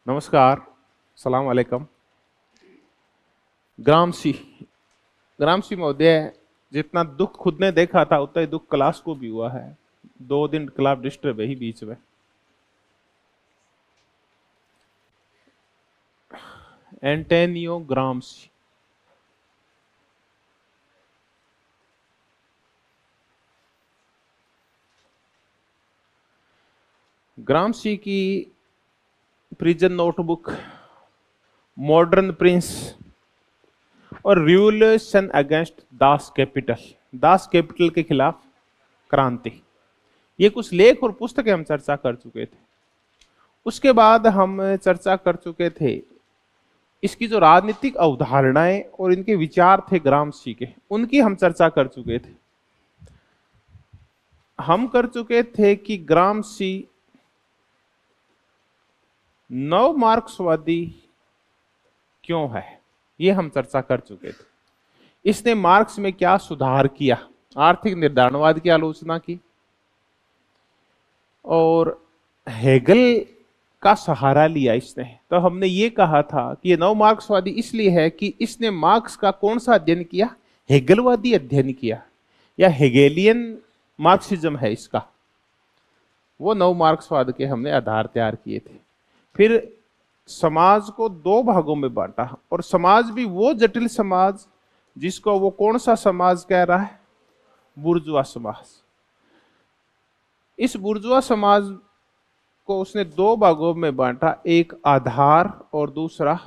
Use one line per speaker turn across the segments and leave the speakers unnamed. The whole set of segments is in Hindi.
नमस्कार, सलाम वालेकुम। ग्रामसी ग्रामसी महोदय, जितना दुख खुद ने देखा था उतना ही दुख क्लास को भी हुआ है। 2 दिन क्लास डिस्टर्ब है ही बीच में। एंटोनियो ग्रामसी। ग्रामसी की प्रिजन नोटबुक, मॉडर्न प्रिंस और revolution against Das Kapital, Das Kapital के खिलाफ क्रांति, ये कुछ लेख और पुस्तकें हम चर्चा कर चुके थे। उसके बाद हम चर्चा कर चुके थे इसकी जो राजनीतिक अवधारणाएं और इनके विचार थे ग्रामसी के, उनकी हम चर्चा कर चुके थे। हम कर चुके थे कि ग्रामसी नव मार्क्सवादी क्यों है, ये हम चर्चा कर चुके थे। इसने मार्क्स में क्या सुधार किया, आर्थिक निर्धारणवाद की आलोचना की और हेगल का सहारा लिया इसने। तो हमने ये कहा था कि ये नव मार्क्सवादी इसलिए है कि इसने मार्क्स का कौन सा अध्ययन किया, हेगलवादी अध्ययन किया, या हेगेलियन मार्क्सिज्म है इसका। वो नव मार्क्सवाद के हमने आधार तैयार किए थे। फिर समाज को 2 भागों में बांटा, और समाज भी वो जटिल समाज जिसको वो कौन सा समाज कह रहा है, बुर्जुआ समाज। इस बुर्जुआ समाज को उसने 2 भागों में बांटा, एक आधार और दूसरा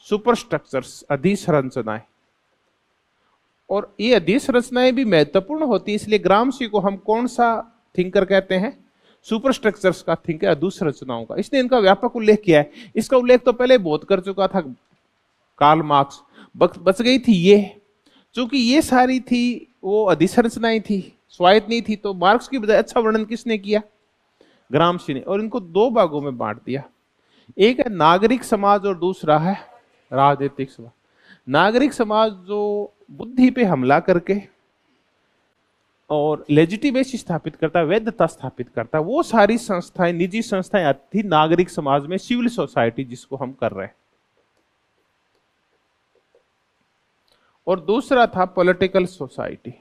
सुपरस्ट्रक्चर्स, अधिसंरचनाएं। और ये अधिसंरचनाएं भी महत्वपूर्ण होती है, इसलिए ग्रामसी को हम कौन सा थिंकर कहते हैं, सुपरस्ट्रक्चर्स का थिंकर, अधिसंरचनाओं का। इसने इनका व्यापक उल्लेख किया है। इसका उल्लेख तो पहले बहुत कर चुका था कार्ल मार्क्स। बच गई थी ये, क्योंकि ये सारी थी वो अधिसंरचनाएं थी, स्वायत्त नहीं थी। तो मार्क्स की बजाय अच्छा वर्णन किसने किया, ग्रामसी ने। और इनको 2 भागों में बांट दिया, एक है नागरिक समाज और दूसरा है राजनीतिक समाज। नागरिक समाज जो बुद्धि पे हमला करके और लेजिटिमेसी स्थापित करता है, वैधता स्थापित करता है, वो सारी संस्थाएं, निजी संस्थाएं आती थी नागरिक समाज में, सिविल सोसाइटी जिसको हम कर रहे हैं। और दूसरा था पॉलिटिकल सोसाइटी।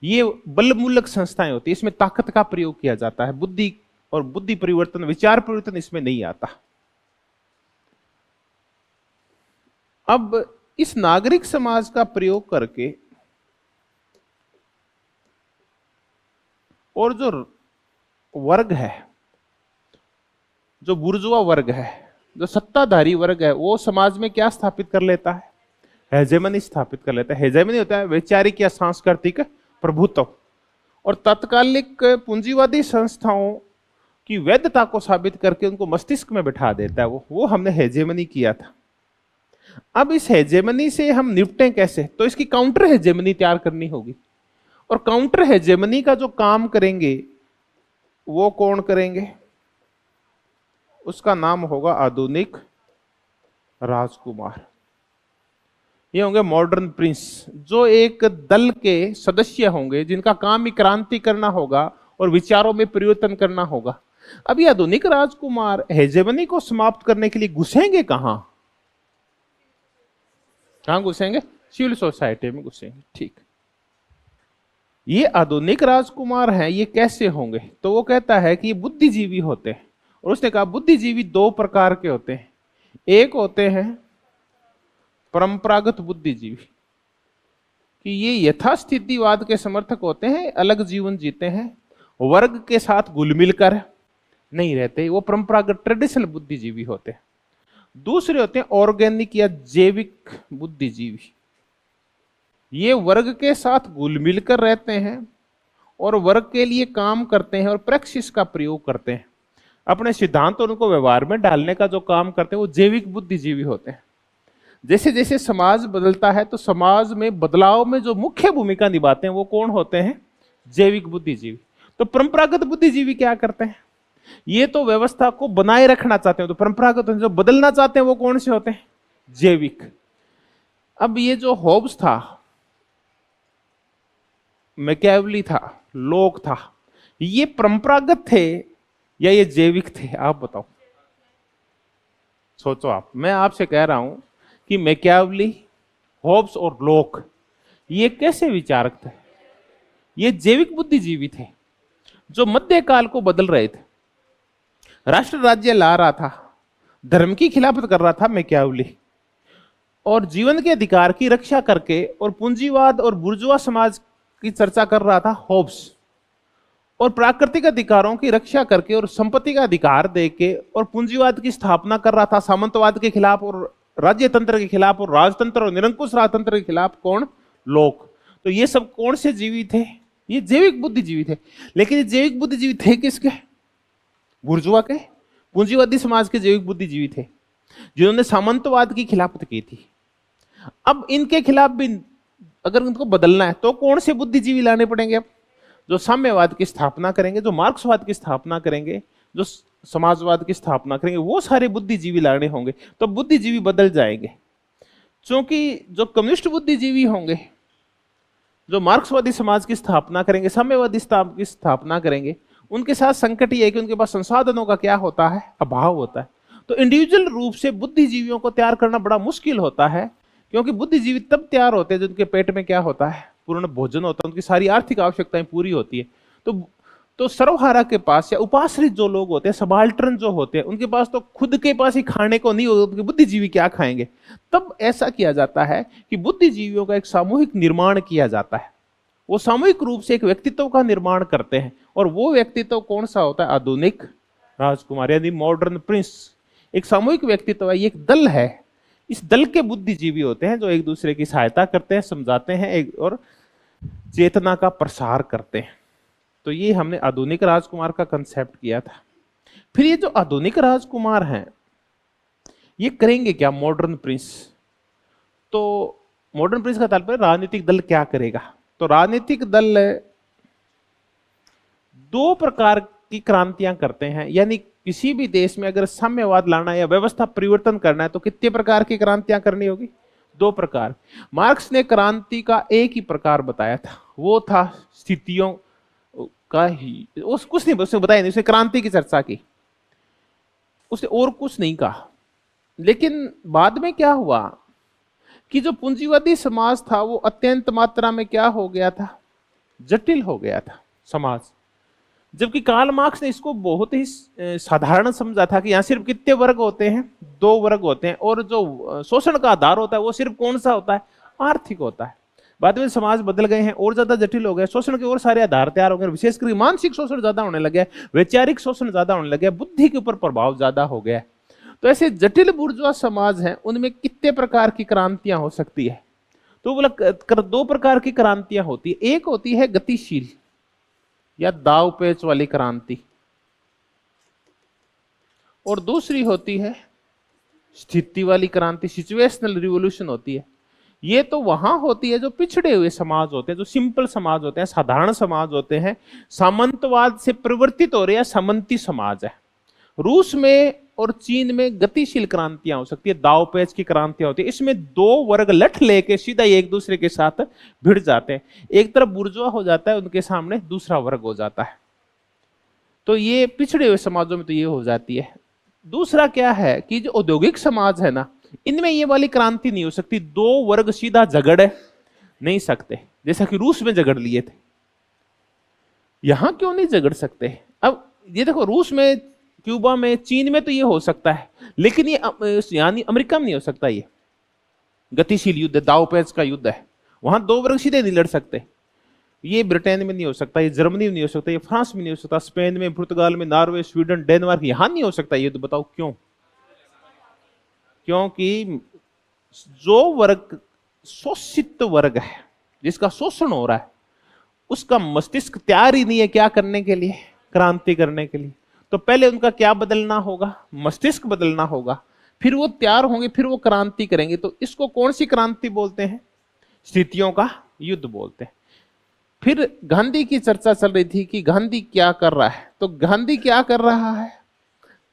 ये बलमूलक संस्थाएं होती है, इसमें ताकत का प्रयोग किया जाता है, बुद्धि और बुद्धि परिवर्तन, विचार परिवर्तन इसमें नहीं आता। अब इस नागरिक समाज का प्रयोग करके और जो वर्ग है, जो बुर्जुआ वर्ग है, जो सत्ताधारी वर्ग है, वो समाज में क्या स्थापित कर लेता है, हेजेमनी स्थापित कर लेता है। हेजेमनी होता है वैचारिक या सांस्कृतिक प्रभुत्व। और तत्कालिक पूंजीवादी संस्थाओं की वैधता को साबित करके उनको मस्तिष्क में बिठा देता है। वो हमने हेजेमनी किया था। अब इस हेजेमनी से हम निपटें कैसे, तो इसकी काउंटर हेजेमनी तैयार करनी होगी। और काउंटर हेजेमनी का जो काम करेंगे वो कौन करेंगे, उसका नाम होगा आधुनिक राजकुमार। ये होंगे मॉडर्न प्रिंस, जो एक दल के सदस्य होंगे जिनका काम ही क्रांति करना होगा और विचारों में परिवर्तन करना होगा। अब ये आधुनिक राजकुमार हेजेमनी को समाप्त करने के लिए घुसेंगे कहां घुसेंगे, सिविल सोसाइटी में घुसेंगे। ठीक, ये आधुनिक राजकुमार हैं, ये कैसे होंगे, तो वो कहता है कि ये बुद्धिजीवी होते हैं। और उसने कहा बुद्धिजीवी 2 प्रकार के होते हैं। एक होते हैं परंपरागत बुद्धिजीवी, कि ये यथास्थितिवाद के समर्थक होते हैं, अलग जीवन जीते हैं, वर्ग के साथ घुल मिलकर नहीं रहते, वो परंपरागत ट्रेडिशनल बुद्धिजीवी होते हैं। दूसरे होते हैं ऑर्गेनिक या जैविक बुद्धिजीवी। ये वर्ग के साथ घुल मिलकर रहते हैं और वर्ग के लिए काम करते हैं और प्रैक्टिस का प्रयोग करते हैं, अपने सिद्धांत और उनको व्यवहार में डालने का जो काम करते हैं, वो जैविक बुद्धिजीवी होते हैं। जैसे जैसे समाज बदलता है तो समाज में बदलाव में जो मुख्य भूमिका निभाते हैं वो कौन होते हैं, जैविक बुद्धिजीवी। तो परंपरागत बुद्धिजीवी क्या करते हैं, ये तो व्यवस्था को बनाए रखना चाहते हैं। तो परंपरागत जो बदलना चाहते हैं वो कौन से होते हैं, जैविक। अब ये जो होब्स था, मैकियावेली था, लोक था, ये परंपरागत थे या ये जैविक थे? आप बताओ, सोचो आप। मैं आपसे कह रहा हूं कि मैकियावेली, होब्स और लोक ये कैसे विचारक थे? ये जैविक बुद्धिजीवी थे जो मध्यकाल को बदल रहे थे, राष्ट्र राज्य ला रहा था, धर्म की खिलाफत कर रहा था मैकियावेली, और जीवन के अधिकार की रक्षा करके और पूंजीवाद और बुर्जुआ समाज की चर्चा कर रहा था होब्स, और प्राकृतिक अधिकारों की रक्षा करके और संपत्ति का अधिकार देके और पूंजीवाद की स्थापना कर रहा था सामंतवाद के खिलाफ और राज्य तंत्र के खिलाफ और राजतंत्र और निरंकुश राजतंत्र के खिलाफ। कौन? लोग। तो ये सब कौन से जीवी थे? ये जैविक बुद्धिजीवी थे। लेकिन ये जैविक बुद्धिजीवी थे किसके? बुर्जुआ के, पूंजीवादी समाज के जैविक बुद्धिजीवी थे जिन्होंने सामंतवाद की खिलाफत की थी। अब इनके खिलाफ भी अगर उनको बदलना है तो कौन से बुद्धिजीवी लाने पड़ेंगे? अब जो साम्यवाद की स्थापना करेंगे, जो मार्क्सवाद की स्थापना करेंगे, जो समाजवाद की स्थापना करेंगे, वो सारे बुद्धिजीवी लाने होंगे। तो बुद्धिजीवी बदल जाएंगे, क्योंकि जो कम्युनिस्ट बुद्धिजीवी होंगे, जो मार्क्सवादी समाज की स्थापना करेंगे, साम्यवादी की स्थापना करेंगे, उनके साथ संकट ये है कि उनके पास संसाधनों का क्या होता है? अभाव होता है। तो इंडिविजुअल रूप से बुद्धिजीवियों को तैयार करना बड़ा मुश्किल होता है, क्योंकि बुद्धिजीवी तब तैयार होते हैं जब उनके पेट में क्या होता है? पूर्ण भोजन होता है, उनकी सारी आर्थिक आवश्यकताएं पूरी होती है। तो सर्वहारा के पास या उपाश्रित जो लोग होते हैं, सबाल्टर्न जो होते हैं, उनके पास तो खुद के पास ही खाने को नहीं होता, उनके बुद्धिजीवी क्या खाएंगे? तब ऐसा किया जाता है कि बुद्धिजीवियों का एक सामूहिक निर्माण किया जाता है। वो सामूहिक रूप से एक व्यक्तित्व का निर्माण करते हैं, और वो व्यक्तित्व कौन सा होता है? आधुनिक राजकुमार यानी मॉडर्न प्रिंस। एक सामूहिक व्यक्तित्व है, ये एक दल है। इस दल के बुद्धिजीवी होते हैं जो एक दूसरे की सहायता करते हैं, समझाते हैं और चेतना का प्रसार करते हैं। तो ये हमने आधुनिक राजकुमार का कंसेप्ट किया था। फिर ये जो आधुनिक राजकुमार हैं ये करेंगे क्या? Modern Prince. तो मॉडर्न प्रिंस का तात्पर्य राजनीतिक दल क्या करेगा? तो राजनीतिक दल दो प्रकार की क्रांतियां करते हैं, यानी किसी भी देश में अगर साम्यवाद लाना है या व्यवस्था परिवर्तन करना है तो कितने प्रकार की क्रांतियां करनी होगी? दो प्रकार। मार्क्स ने क्रांति का एक ही प्रकार बताया था, वो था स्थितियों का ही, उस कुछ नहीं उसने बताया नहीं, उसने क्रांति की चर्चा की, उसने और कुछ नहीं कहा। लेकिन बाद में क्या हुआ कि जो पूंजीवादी समाज था वो अत्यंत मात्रा में क्या हो गया था? जटिल हो गया था समाज। जबकि कार्ल मार्क्स ने इसको बहुत ही साधारण समझा था कि यहां सिर्फ कितने वर्ग होते हैं? दो वर्ग होते हैं, और जो शोषण का आधार होता है वो सिर्फ कौन सा होता है? आर्थिक होता है। बाद में समाज बदल गए हैं और ज्यादा जटिल हो गए, शोषण के और सारे आधार तैयार हो गए, विशेषकर मानसिक शोषण ज्यादा होने लगे, वैचारिक शोषण ज्यादा होने लगे, बुद्धि के ऊपर प्रभाव ज्यादा हो गया। तो ऐसे जटिल बुर्जुआ समाज हैं, उनमें कितने प्रकार की क्रांतियां हो सकती है? तो बोला दो प्रकार की क्रांतियां होती है। एक होती है गतिशील या दाव पेच वाली क्रांति, और दूसरी होती है स्थिति वाली क्रांति, सिचुएशनल रिवॉल्यूशन होती है। ये तो वहां होती है जो पिछड़े हुए समाज होते हैं, जो सिंपल समाज होते हैं, साधारण समाज होते हैं, सामंतवाद से परिवर्तित हो रहे हैं, सामंती समाज है। रूस में और चीन में गतिशील क्रांतियां हो सकती है, दाव पेच की क्रांतियां होती है। इसमें दो वर्ग लठ लेके सीधा एक दूसरे के साथ भिड़ जाते हैं, एक तरफ बुर्जुआ हो जाता है, उनके सामने दूसरा वर्ग हो जाता है। तो ये पिछड़े हुए समाजों में तो ये हो जाती है। दूसरा क्या है कि जो औद्योगिक समाज है ना, इनमें ये वाली क्रांति नहीं हो सकती, दो वर्ग सीधा झगड़ नहीं सकते, जैसा कि रूस में झगड़ लिए थे। यहां क्यों नहीं झगड़ सकते? अब ये देखो, रूस में, क्यूबा में, चीन में तो ये हो सकता है, लेकिन ये यानी अमेरिका में नहीं हो सकता। ये गतिशील युद्ध, दाव पेच का युद्ध है, वहां दो वर्ग सीधे नहीं लड़ सकते। ये ब्रिटेन में नहीं हो सकता, ये जर्मनी में नहीं हो सकता, ये फ्रांस में नहीं हो सकता, स्पेन में, पुर्तगाल में, नॉर्वे, स्वीडन, डेनमार्क, यहां नहीं हो सकता ये। तो बताओ क्यों? क्योंकि जो वर्ग शोषित वर्ग है, जिसका शोषण हो रहा है, उसका मस्तिष्क तैयार ही नहीं है क्या करने के लिए? क्रांति करने के लिए। तो पहले उनका क्या बदलना होगा? मस्तिष्क बदलना होगा, फिर वो तैयार होंगे, फिर वो क्रांति करेंगे। तो इसको कौन सी क्रांति बोलते हैं? स्थितियों का युद्ध बोलते हैं। फिर गांधी की चर्चा चल रही थी कि गांधी क्या कर रहा है। तो गांधी क्या कर रहा है?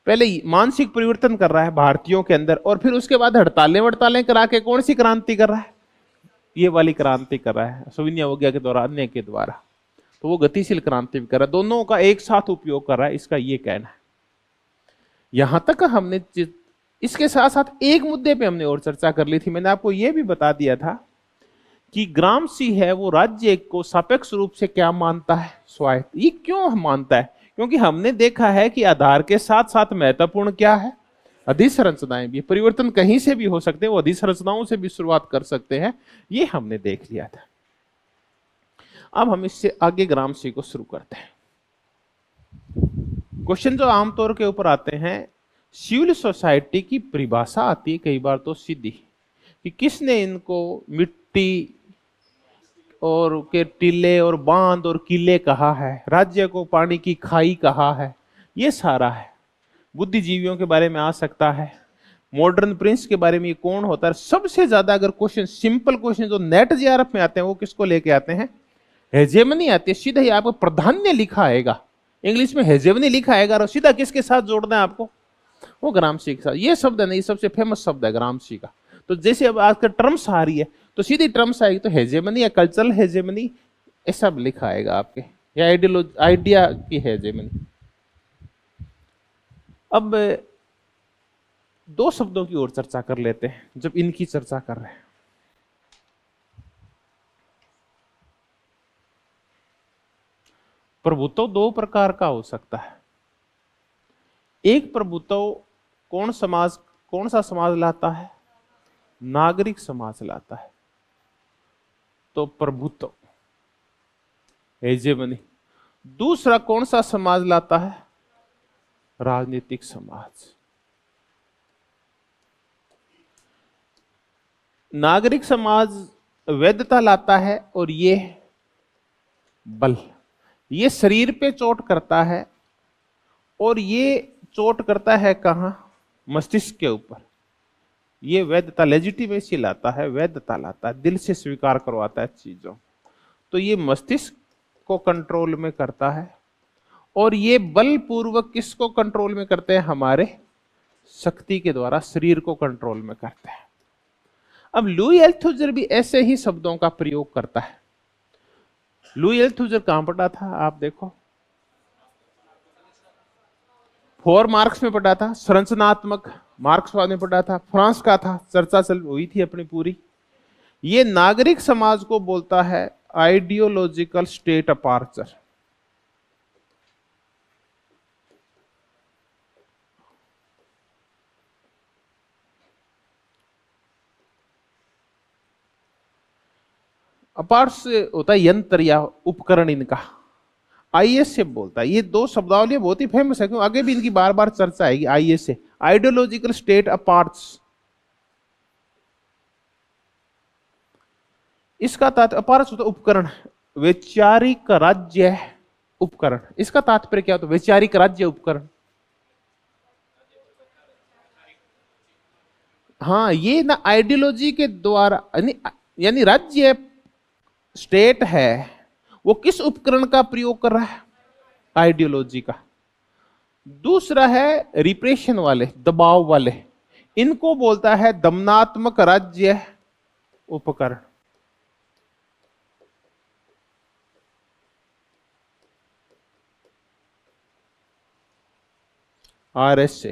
पहले मानसिक परिवर्तन कर रहा है भारतीयों के अंदर, और फिर उसके बाद हड़तालें वड़तालें करा के कौन सी क्रांति कर रहा है? ये वाली क्रांति कर रहा है, सविनय अवज्ञा के द्वारा, अन्य के द्वारा। तो वो गतिशील क्रांति भी कर रहा है, दोनों का एक साथ उपयोग कर रहा है, इसका ये कहना है। यहां तक हमने इसके साथ साथ एक मुद्दे पे हमने और चर्चा कर ली थी। मैंने आपको यह भी बता दिया था कि ग्रामसी है वो राज्य को सापेक्ष रूप से क्या मानता है, स्वायत्त। ये क्यों मानता है? क्योंकि हमने देखा है कि आधार के साथ साथ महत्वपूर्ण क्या है, अधिसंरचनाएं भी। परिवर्तन कहीं से भी हो सकते हैं, वो अधिसंरचनाओं से भी शुरुआत कर सकते हैं, ये हमने देख लिया था। अब हम इससे आगे ग्रामसी को शुरू करते हैं। क्वेश्चन जो आमतौर के ऊपर आते हैं, सिविल सोसाइटी की परिभाषा आती है कई बार तो सीधी, कि किसने इनको मिट्टी और के टीले और बांध और किले कहा है, राज्य को पानी की खाई कहा है, ये सारा है। बुद्धिजीवियों के बारे में आ सकता है, मॉडर्न प्रिंस के बारे में ये कौन होता है। सबसे ज्यादा अगर क्वेश्चन, सिंपल क्वेश्चन जो नेट जेआरएफ में आते हैं, वो किसको लेके आते हैं? हेजेमनी आती है। सीधा ही आपको प्राधान्य लिखा आएगा, इंग्लिश में हेजेमनी लिखा आएगा, और सीधा किसके साथ जोड़ना है आपको? वो ग्रामसी के साथ। ये शब्द है नहीं, सबसे फेमस शब्द है ग्रामसी का। तो जैसे अब आज का टर्म्स आ रही है, तो सीधी टर्म्स आएगी, तो हेजेमनी या कल्चरल हेजेमनी, ये सब लिखा आएगा आपके, या आइडिया की हेजेमनी। अब दो शब्दों की ओर चर्चा कर लेते हैं जब इनकी चर्चा कर रहे हैं। प्रभुत्व दो प्रकार का हो सकता है। एक प्रभुत्व कौन सा समाज लाता है? नागरिक समाज लाता है, तो प्रभुत्व, हेजेमनी। दूसरा कौन सा समाज लाता है? राजनीतिक समाज। नागरिक समाज वैधता लाता है, और ये बल, ये शरीर पे चोट करता है, और ये चोट करता है कहां? मस्तिष्क के ऊपर। ये वैधता, लेजिटिमेसी लाता है, वैधता लाता है, दिल से स्वीकार करवाता है चीजों। तो ये मस्तिष्क को कंट्रोल में करता है, और ये बलपूर्वक किसको कंट्रोल में करते हैं? हमारे शक्ति के द्वारा शरीर को कंट्रोल में करते हैं। अब लुई अल्थुजर भी ऐसे ही शब्दों का प्रयोग करता है। लुई अल्थुजर कहां पढ़ा था आप देखो? 4 मार्क्स में पढ़ा था, संरचनात्मक मार्क्सवाद में पढ़ा था, फ्रांस का था, चर्चा चल हुई थी अपनी पूरी। ये नागरिक समाज को बोलता है आइडियोलॉजिकल स्टेट अपार्चर। अपार्ट्स होता है यंत्र या उपकरण इनका, आईएस से बोलता है। ये दो शब्दावली बहुत ही फेमस है, क्यों आगे भी इनकी बार बार चर्चा आएगी। आईएस से, आइडियोलॉजिकल स्टेट अपार्ट्स। इसका तात्पर्य, अपार्ट्स होता उपकरण, वैचारिक राज्य उपकरण। इसका तात्पर्य क्या होता है? वैचारिक राज्य उपकरण। हाँ, ये ना आइडियोलॉजी के द्वारा, यानी राज्य स्टेट है, वो किस उपकरण का प्रयोग कर रहा है? आइडियोलॉजी का। दूसरा है रिप्रेशन वाले, दबाव वाले, इनको बोलता है दमनात्मक राज्य उपकरण। आरएस से।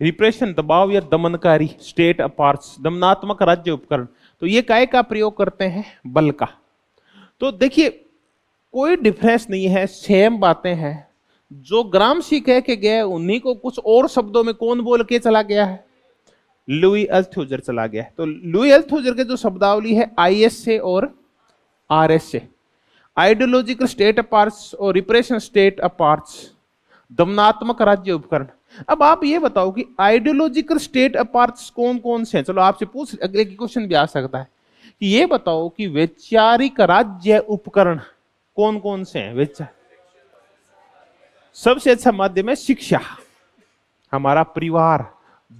रिप्रेशन, दबाव या दमनकारी, स्टेट अपार्ट्स, दमनात्मक राज्य उपकरण। तो ये काय का प्रयोग करते हैं? बल का। तो देखिए कोई डिफरेंस नहीं है, सेम बातें हैं। जो ग्रामसी कह के गए उन्हीं को कुछ और शब्दों में कौन बोल के चला गया है? लुई अल्थुजर चला गया है। तो लुई अल्थुजर के जो शब्दावली है आईएस से और आरएस से, आइडियोलॉजिकल स्टेट अपार्ट्स और रिप्रेशन स्टेट अपार्ट्स, दमनात्मक राज्य उपकरण। अब आप ये बताओ कि आइडियोलॉजिकल स्टेट अपार्ट्स कौन कौन से हैं? चलो आपसे पूछ, अगले क्वेश्चन भी आ सकता है कि ये बताओ कि वैचारिक राज्य उपकरण कौन कौन से हैं? सबसे अच्छा माध्यम है शिक्षा, हमारा परिवार,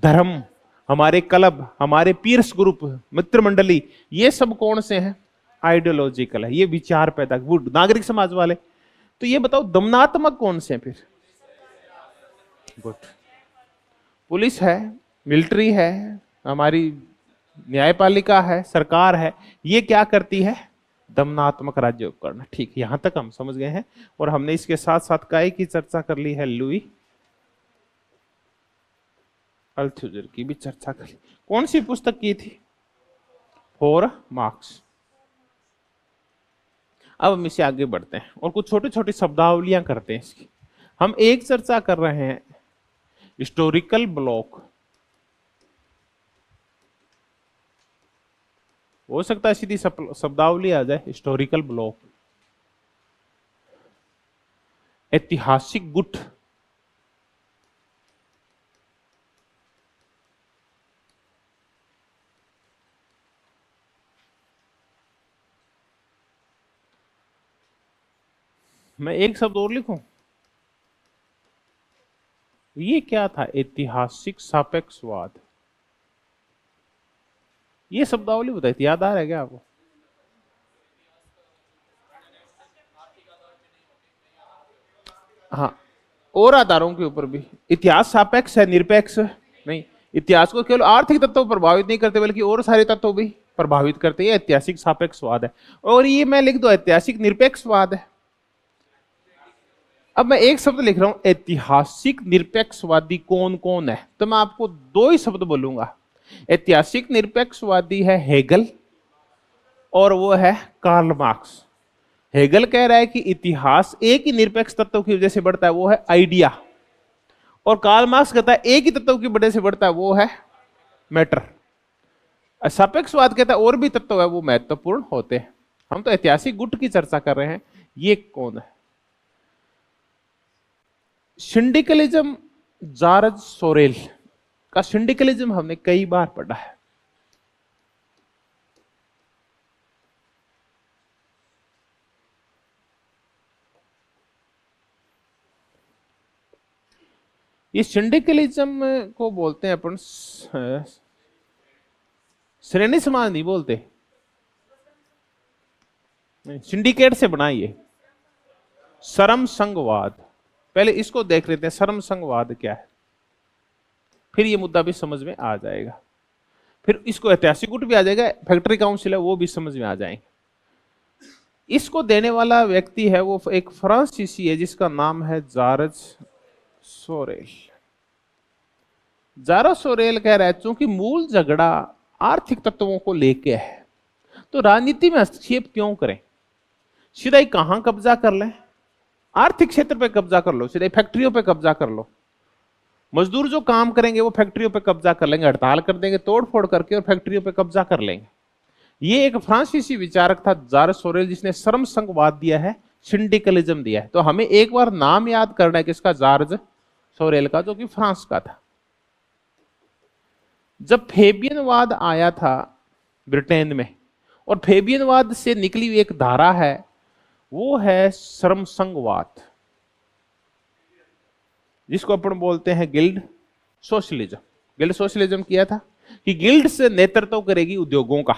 धर्म, हमारे क्लब, हमारे पीयर्स ग्रुप, मित्र मंडली, ये सब कौन से हैं? आइडियोलॉजिकल है, ये विचार पैदा, गुड, नागरिक समाज वाले। तो ये बताओ दमनात्मक कौन से हैं फिर? गुड, पुलिस है, मिलिट्री है, हमारी न्यायपालिका है, सरकार है। ये क्या करती है? दमनात्मक राज्य उपकरण। ठीक, यहां तक हम समझ गए हैं। और हमने इसके साथ साथ काय की चर्चा कर ली है, लुई अल्थुजर की भी चर्चा कर ली। कौन सी पुस्तक की थी? 4 मार्क्स। अब हम इसे आगे बढ़ते हैं और कुछ छोटी छोटी शब्दावलियां करते हैं इसकी। हम एक चर्चा कर रहे हैं हिस्टोरिकल ब्लॉक, हो सकता है सीधी शब्दावली आ जाए हिस्टोरिकल ब्लॉक। ऐतिहासिक गुट, मैं एक शब्द और लिखूं, ये क्या था? ऐतिहासिक सापेक्षवाद। ये शब्दावली बताई थी, याद आ रहा है क्या आपको? हाँ, और आधारों के ऊपर भी। इतिहास सापेक्ष है, निरपेक्ष नहीं। इतिहास को केवल आर्थिक तत्व प्रभावित नहीं करते बल्कि और सारे तत्व भी प्रभावित करते हैं। ऐतिहासिक सापेक्षवाद है। और ये मैं लिख दो ऐतिहासिक निरपेक्षवाद है। अब मैं एक शब्द लिख रहा हूं, ऐतिहासिक निरपेक्षवादी कौन कौन है? तो मैं आपको 2 ही शब्द बोलूंगा। ऐतिहासिक निरपेक्षवादी है हेगल और वो है कार्ल मार्क्स। हेगल कह रहा है कि इतिहास एक ही निरपेक्ष तत्व की वजह से बढ़ता है, वो है आइडिया। और कार्ल मार्क्स कहता है एक ही तत्व की वजह से बढ़ता है, वो है मैटर। सापेक्षवाद कहता है और भी तत्व है वो महत्वपूर्ण होते हैं। हम तो ऐतिहासिक गुट की चर्चा कर रहे हैं। ये कौन है? सिंडिकलिज्म, जॉर्ज सोरेल का सिंडिकलिज्म हमने कई बार पढ़ा है। ये सिंडिकलिज्म को बोलते हैं अपन, श्रेणी समाज नहीं बोलते, सिंडिकेट से बनाइए। श्रम संघवाद, पहले इसको देख लेते हैं, श्रम संघवाद क्या है, फिर ये मुद्दा भी समझ में आ जाएगा। फिर इसको ऐतिहासिक गुट भी आ जाएगा, फैक्ट्री काउंसिल है वो भी समझ में आ जाएंगे। इसको देने वाला व्यक्ति है वो एक फ्रांसीसी है जिसका नाम है जॉर्ज सोरेल। जॉर्ज सोरेल कह रहा है चूंकि मूल झगड़ा आर्थिक तत्वों को लेके है तो राजनीति में हस्तक्षेप क्यों करें, सीधा ही कहां कब्जा कर लें? आर्थिक क्षेत्र पे कब्जा कर लो, सीधे फैक्ट्रियों पे कब्जा कर लो। मजदूर जो काम करेंगे वो फैक्ट्रियों पे कब्जा कर लेंगे, हड़ताल कर देंगे तोड़ फोड़ करके और फैक्ट्रियों पे कब्जा कर लेंगे। ये एक फ्रांसीसी विचारक था जॉर्ज सोरेल जिसने श्रम संघवाद दिया है, सिंडिकलिज्म दिया है। तो हमें एक बार नाम याद करना है किसका? जॉर्ज सोरेल का, जो कि फ्रांस का था। जब फेबियनवाद आया था ब्रिटेन में, और फेबियनवाद से निकली हुई एक धारा है वो है श्रम संघवाद, जिसको अपन बोलते हैं गिल्ड सोशलिज्म। गिल्ड सोशलिज्म किया था कि गिल्ड से नेतृत्व करेगी उद्योगों का,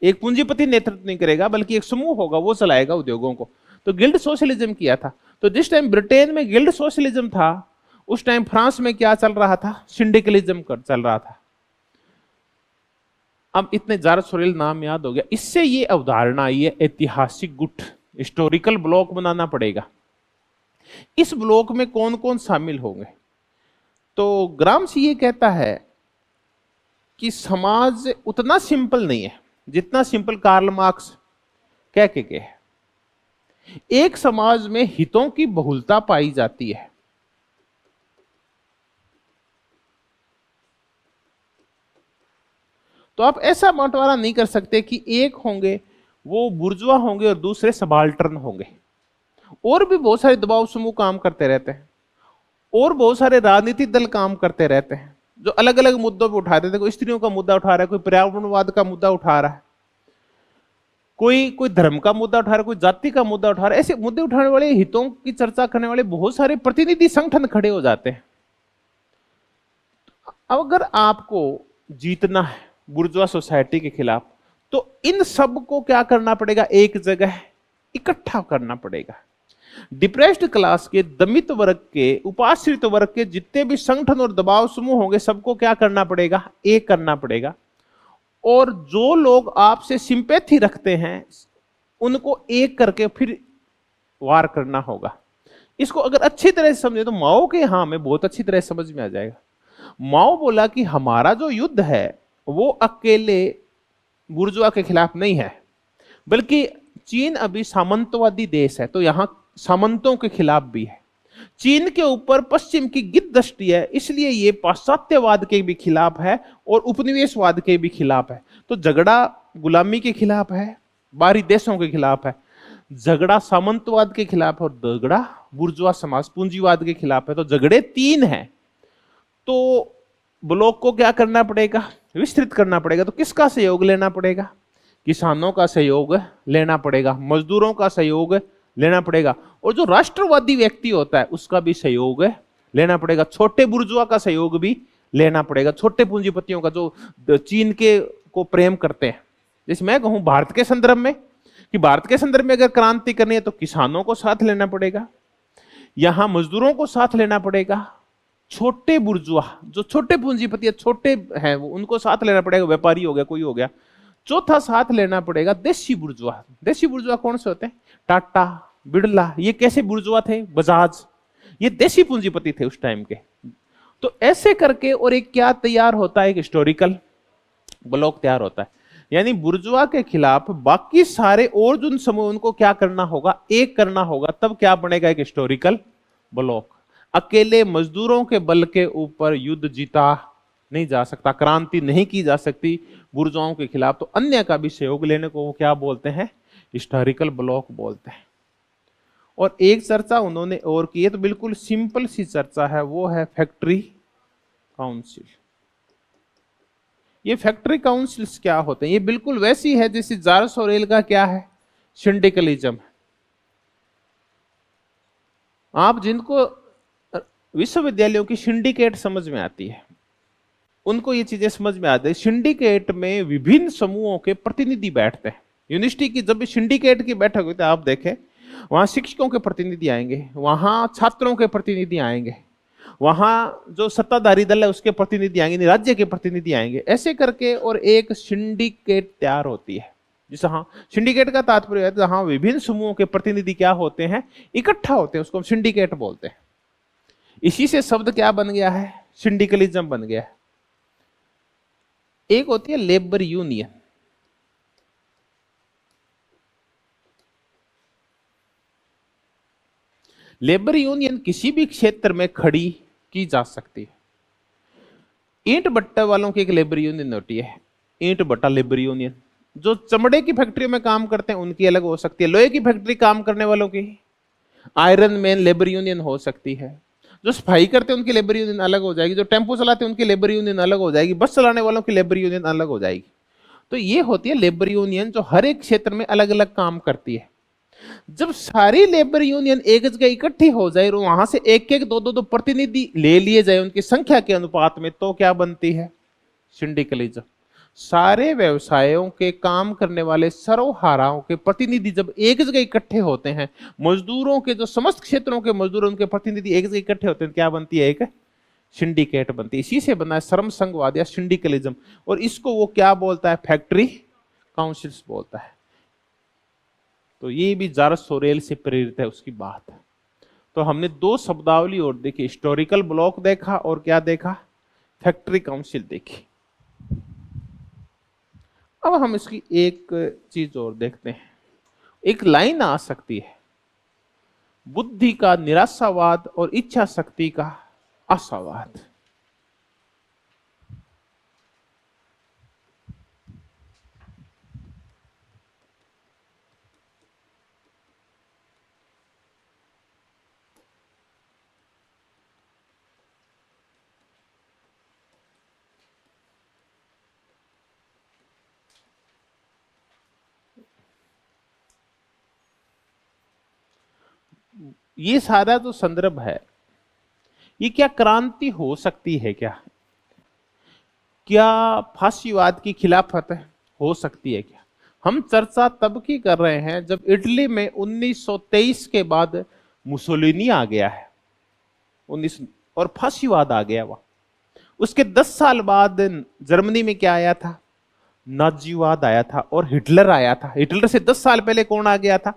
एक पूंजीपति नेतृत्व नहीं करेगा बल्कि एक समूह होगा वो चलाएगा उद्योगों को। तो गिल्ड सोशलिज्म किया था। तो जिस टाइम ब्रिटेन में गिल्ड सोशलिज्म था उस टाइम फ्रांस में क्या चल रहा था? सिंडिकलिज्म चल रहा था। अब इतने जॉर्ज सोरेल नाम याद हो गया, इससे ये अवधारणा आई है ऐतिहासिक गुट, हिस्टोरिकल ब्लॉक बनाना पड़ेगा। इस ब्लॉक में कौन कौन शामिल होंगे? तो ग्रामसी ये कहता है कि समाज उतना सिंपल नहीं है जितना सिंपल कार्ल मार्क्स कह के है। एक समाज में हितों की बहुलता पाई जाती है। तो आप ऐसा बंटवारा नहीं कर सकते कि एक होंगे वो बुर्जुआ होंगे और दूसरे सबाल्टर्न होंगे। और भी बहुत सारे दबाव समूह काम करते रहते हैं और बहुत सारे राजनीतिक दल काम करते रहते हैं जो अलग अलग मुद्दों पे उठाते थे। कोई स्त्रियों का मुद्दा उठा रहा है, कोई पर्यावरणवाद का मुद्दा उठा रहा है, कोई धर्म का मुद्दा उठा रहा है, कोई जाति का मुद्दा उठा रहा है। ऐसे मुद्दे उठाने वाले, हितों की चर्चा करने वाले बहुत सारे प्रतिनिधि संगठन खड़े हो जाते हैं। अब अगर आपको जीतना है बुर्जुआ सोसाइटी के खिलाफ तो इन सब को क्या करना पड़ेगा? एक जगह इकट्ठा करना पड़ेगा। डिप्रेस्ड क्लास के, दमित वर्ग के, उपाश्रित वर्ग के जितने भी संगठन और दबाव समूह होंगे सबको क्या करना पड़ेगा? एक करना पड़ेगा। और जो लोग आपसे सिंपैथी रखते हैं उनको एक करके फिर वार करना होगा। इसको अगर अच्छी तरह से समझे तो माओ के यहां में बहुत अच्छी तरह से समझ में आ जाएगा। माओ बोला कि हमारा जो युद्ध है वो अकेले बुर्जुआ के खिलाफ नहीं है, बल्कि चीन अभी सामंतवादी देश है, तो यहां सामंतों के खिलाफ भी है। चीन के ऊपर पश्चिम की गिद्ध दृष्टि है, इसलिए ये पाश्चात्यवाद के भी खिलाफ है और उपनिवेशवाद के भी खिलाफ है। तो झगड़ा गुलामी के खिलाफ है, बाहरी देशों के खिलाफ है, झगड़ा सामंतवाद के खिलाफ है, और झगड़ा बुर्जुआ समाज पूंजीवाद के खिलाफ है। तो झगड़े तीन हैं। तो ब्लॉक को क्या करना पड़ेगा? विस्तृत करना पड़ेगा। तो किसका सहयोग लेना पड़ेगा? किसानों का सहयोग लेना पड़ेगा, मजदूरों का सहयोग लेना पड़ेगा, और जो राष्ट्रवादी व्यक्ति होता है उसका भी सहयोग लेना पड़ेगा। छोटे बुर्जुआ का सहयोग भी लेना पड़ेगा, छोटे पूंजीपतियों का जो चीन के को प्रेम करते हैं। जैसे मैं कहूं भारत के संदर्भ में कि भारत के संदर्भ में अगर क्रांति करनी है तो किसानों को साथ लेना पड़ेगा, यहां मजदूरों को साथ लेना पड़ेगा, छोटे बुर्जुआ जो छोटे पूंजीपति छोटे हैं वो उनको साथ लेना पड़ेगा, व्यापारी हो गया कोई हो गया। चौथा साथ लेना पड़ेगा देशी बुर्जुआ। देशी बुर्जुआ कौन से होते हैं? टाटा, बिड़ला, ये कैसे बुर्जुआ थे? बजाज, ये देशी पूंजीपति थे उस टाइम के। तो ऐसे करके और एक क्या तैयार होता है? एक हिस्टोरिकल ब्लॉक तैयार होता है। यानी बुर्जुआ के खिलाफ बाकी सारे और जो समूह उनको क्या करना होगा? एक करना होगा, तब क्या बनेगा? एक हिस्टोरिकल ब्लॉक। अकेले मजदूरों के बल के ऊपर युद्ध जीता नहीं जा सकता, क्रांति नहीं की जा सकती बुर्जुआओं के खिलाफ। तो अन्य का भी सहयोग लेने को वो क्या बोलते हैं? हिस्टोरिकल ब्लॉक बोलते हैं। और एक चर्चा उन्होंने और की है, तो बिल्कुल सिंपल सी चर्चा है, वो है फैक्ट्री काउंसिल। ये फैक्ट्री काउंसिल्स क्या होते हैं? ये बिल्कुल वैसी है जैसे जार्ज सोरेल का क्या है? सिंडिकलिज्म। आप जिनको विश्वविद्यालयों की सिंडिकेट समझ में आती है उनको ये चीजें समझ में आती है। सिंडिकेट में विभिन्न समूहों के प्रतिनिधि बैठते हैं। यूनिवर्सिटी की जब भी सिंडिकेट की बैठक होती है आप देखें, वहां शिक्षकों के प्रतिनिधि आएंगे, वहां छात्रों के प्रतिनिधि आएंगे, वहां जो सत्ताधारी दल है उसके प्रतिनिधि आएंगे, राज्य के प्रतिनिधि आएंगे, ऐसे करके और एक सिंडिकेट तैयार होती है। जहां सिंडिकेट का तात्पर्य है जहां विभिन्न समूहों के प्रतिनिधि क्या होते हैं? इकट्ठा होते हैं, उसको हम सिंडिकेट बोलते हैं। इसी से शब्द क्या बन गया है? सिंडिकलिज्म बन गया है। एक होती है लेबर यूनियन। लेबर यूनियन किसी भी क्षेत्र में खड़ी की जा सकती है। ईंट भट्टा वालों की एक लेबर यूनियन होती है, ईंट भट्टा लेबर यूनियन। जो चमड़े की फैक्ट्री में काम करते हैं उनकी अलग हो सकती है। लोहे की फैक्ट्री काम करने वालों की आयरन मैन लेबर यूनियन हो सकती है। जो सफाई करते हैं उनकी लेबर यूनियन अलग हो जाएगी, जो टेम्पो चलाते हैं उनकी लेबर यूनियन अलग हो जाएगी, बस चलाने वालों की लेबर यूनियन अलग हो जाएगी। तो ये होती है लेबर यूनियन जो हर एक क्षेत्र में अलग अलग काम करती है। जब सारी लेबर यूनियन एक जगह इकट्ठी हो जाए और वहां से एक एक दो प्रतिनिधि ले लिए जाए उनकी संख्या के अनुपात में, तो क्या बनती है? सिंडिकलिज्म। सारे व्यवसायों के काम करने वाले सर्वहाराओं के प्रतिनिधि जब एक जगह इकट्ठे होते हैं, मजदूरों के जो समस्त क्षेत्रों के मजदूर उनके प्रतिनिधि एक जगह इकट्ठे होते हैं, क्या बनती है? एक सिंडिकेट बनती है। इसी से बना है श्रम संघवाद या सिंडिकलिज्म। और इसको वो क्या बोलता है? फैक्ट्री काउंसिल्स बोलता है। तो ये भी जार्ज सोरेल से प्रेरित है उसकी बात। तो हमने दो शब्दावली और देखी, हिस्टोरिकल ब्लॉक देखा और क्या देखा? फैक्ट्री काउंसिल देखी। अब हम इसकी एक चीज और देखते हैं। एक लाइन आ सकती है, बुद्धि का निराशावाद और इच्छा शक्ति का आशावाद। ये सारा जो संदर्भ है, ये क्या क्रांति हो सकती है? क्या फांसीवाद की खिलाफत हो सकती है? क्या हम चर्चा तब की कर रहे हैं जब इटली में 1923 के बाद मुसोलिनी आ गया है, 19 और फांसीवाद आ गया। वह उसके 10 साल बाद जर्मनी में क्या आया था? नाजीवाद आया था और हिटलर आया था। हिटलर से 10 साल पहले कौन आ गया था?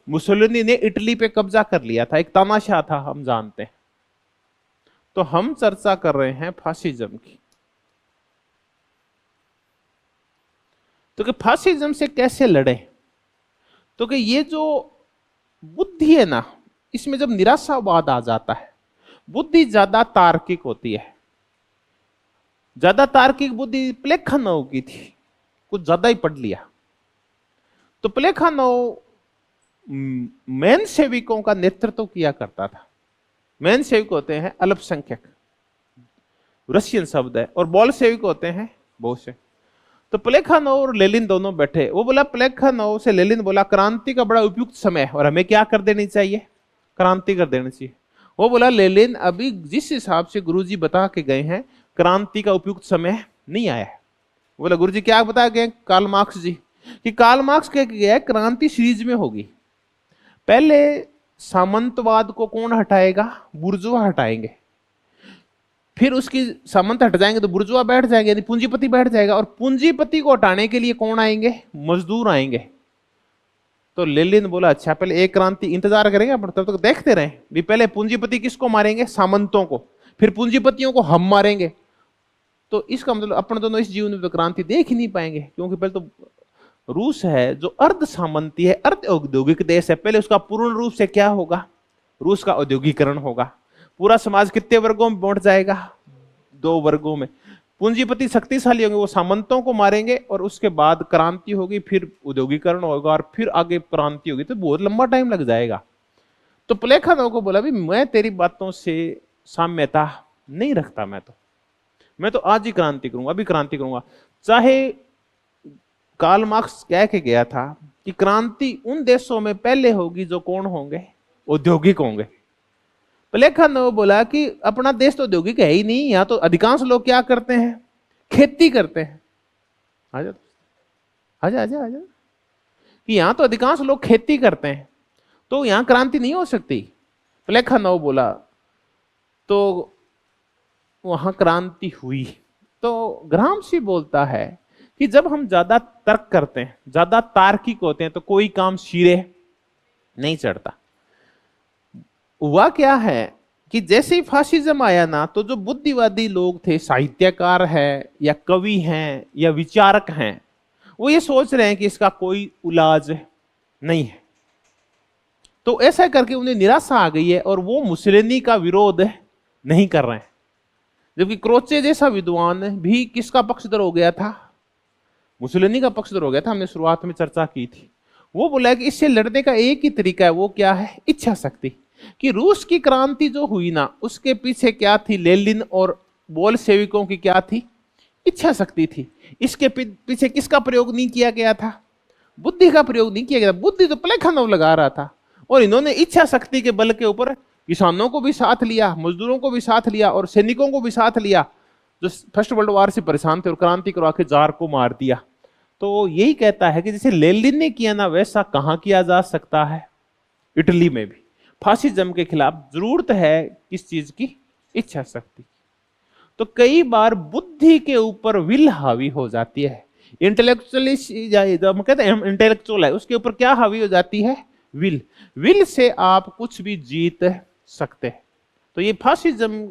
मुसोलिनी ने इटली पे कब्जा कर लिया था, एक तानाशाह था, हम जानते हैं। तो हम चर्चा कर रहे हैं फासिज्म की। तो कि फासिज्म से कैसे लड़े? तो कि ये जो बुद्धि है ना, इसमें जब निराशावाद आ जाता है, बुद्धि ज्यादा तार्किक होती है। ज्यादा तार्किक बुद्धि प्लेखानोव की थी, कुछ ज्यादा ही पढ़ लिया। तो प्लेखानोव मैन सेविकों का नेतृत्व किया करता था। मैन सेविक होते हैं अल्पसंख्यक, रशियन शब्द है, और बॉल सेविक होते हैं बहुत से। तो प्लेखानोव और लेनिन दोनों बैठे। वो बोला, प्लेखानोव से लेनिन बोला, क्रांति का बड़ा उपयुक्त समय है और हमें क्या कर देनी चाहिए? क्रांति कर देनी चाहिए। वो बोला, लेनिन अभी जिस हिसाब से गुरुजी बता के गए हैं, क्रांति का उपयुक्त समय नहीं आया है। बोला, गुरुजी क्या बता गए? कार्ल मार्क्स जी, कि कार्ल मार्क्स कह के गया क्रांति सीरीज में होगी। पहले सामंतवाद को कौन हटाएगा? बुर्जुआ हटाएंगे। फिर उसकी सामंत हट जाएंगे तो बुर्जुआ बैठ जाएंगे, यानी पूंजीपति बैठ जाएगा। और पूंजीपति को हटाने के लिए कौन आएंगे? मजदूर आएंगे। तो लेनिन बोला, अच्छा पहले एक क्रांति इंतजार करेंगे अपन, तब तक देखते रहे भी। पहले पूंजीपति किसको मारेंगे? सामंतों को। फिर पूंजीपतियों को हम मारेंगे। तो इसका मतलब अपन दोनों इस जीवन में तो क्रांति देख ही नहीं पाएंगे, क्योंकि पहले तो रूस है जो अर्ध सामंती है, अर्ध औद्योगिक देश है। पहले उसका पूर्ण रूप से क्या होगा? रूस का औद्योगिकरण होगा। पूरा समाज कितने वर्गों में बांट जाएगा? 2 वर्गों में। पूंजीपति शक्तिशाली होंगे, वो सामंतों को मारेंगे, और उसके बाद क्रांति होगी, फिर औद्योगिकरण होगा, और फिर आगे क्रांति होगी। तो बहुत लंबा टाइम लग जाएगा। तो प्लेखानोव को बोला, भी मैं तेरी बातों से साम्यता नहीं रखता, मैं तो आज ही क्रांति करूंगा, अभी क्रांति करूंगा। चाहे कार्ल मार्क्स कह के गया था कि क्रांति उन देशों में पहले होगी जो कौन होंगे? औद्योगिक होंगे। प्लेखानोव बोला कि अपना देश तो औद्योगिक है ही नहीं, यहां तो अधिकांश लोग क्या करते हैं? खेती करते हैं। आजा आजा आजा आजा, कि यहां तो अधिकांश लोग खेती करते हैं, तो यहां क्रांति नहीं हो सकती। प्लेखानोव बोला, तो वहां क्रांति हुई। तो ग्रामशी बोलता है कि जब हम ज्यादा तर्क करते हैं, ज्यादा तार्किक होते हैं, तो कोई काम सिरे नहीं चढ़ता। हुआ क्या है कि जैसे ही फासिज्म आया ना, तो जो बुद्धिवादी लोग थे, साहित्यकार है या कवि हैं या विचारक हैं, वो ये सोच रहे हैं कि इसका कोई इलाज नहीं है। तो ऐसा करके उन्हें निराशा आ गई है, और वो मुसोलिनी का विरोध नहीं कर रहे हैं। जबकि क्रोचे जैसा विद्वान भी किसका पक्षधर हो गया था? मुसोलिनी का पक्षधर हो गया था। हमने शुरुआत में चर्चा की थी। वो बोला कि इससे लड़ने का एक ही तरीका है, वो क्या है? इच्छा शक्ति। कि रूस की क्रांति जो हुई ना, उसके पीछे क्या थी? लेनिन और बोल्शेविकों की क्या थी? इच्छा शक्ति थी। इसके पीछे किसका प्रयोग नहीं किया गया था? बुद्धि का प्रयोग नहीं किया गया था। बुद्धि तो प्लेखानोव लगा रहा था, और इन्होंने इच्छा शक्ति के बल के ऊपर किसानों को भी साथ लिया, मजदूरों को भी साथ लिया, और सैनिकों को भी साथ लिया, जो फर्स्ट वर्ल्ड वॉर से परेशान थे, और क्रांति करवा के जार को मार दिया। तो यही कहता है कि जैसे लेनिन ने किया ना, वैसा कहां किया जा सकता है? इटली में भी फासिज्म के खिलाफ जरूरत है किस चीज की? इच्छा शक्ति। तो कई बार बुद्धि के ऊपर विल हावी हो जाती है। इंटेलेक्चुअली जब हम कहते हैं इंटेलेक्चुअल है, उसके ऊपर क्या हावी हो जाती है? विल। विल से आप कुछ भी जीत सकते हैं। तो ये फासिज्म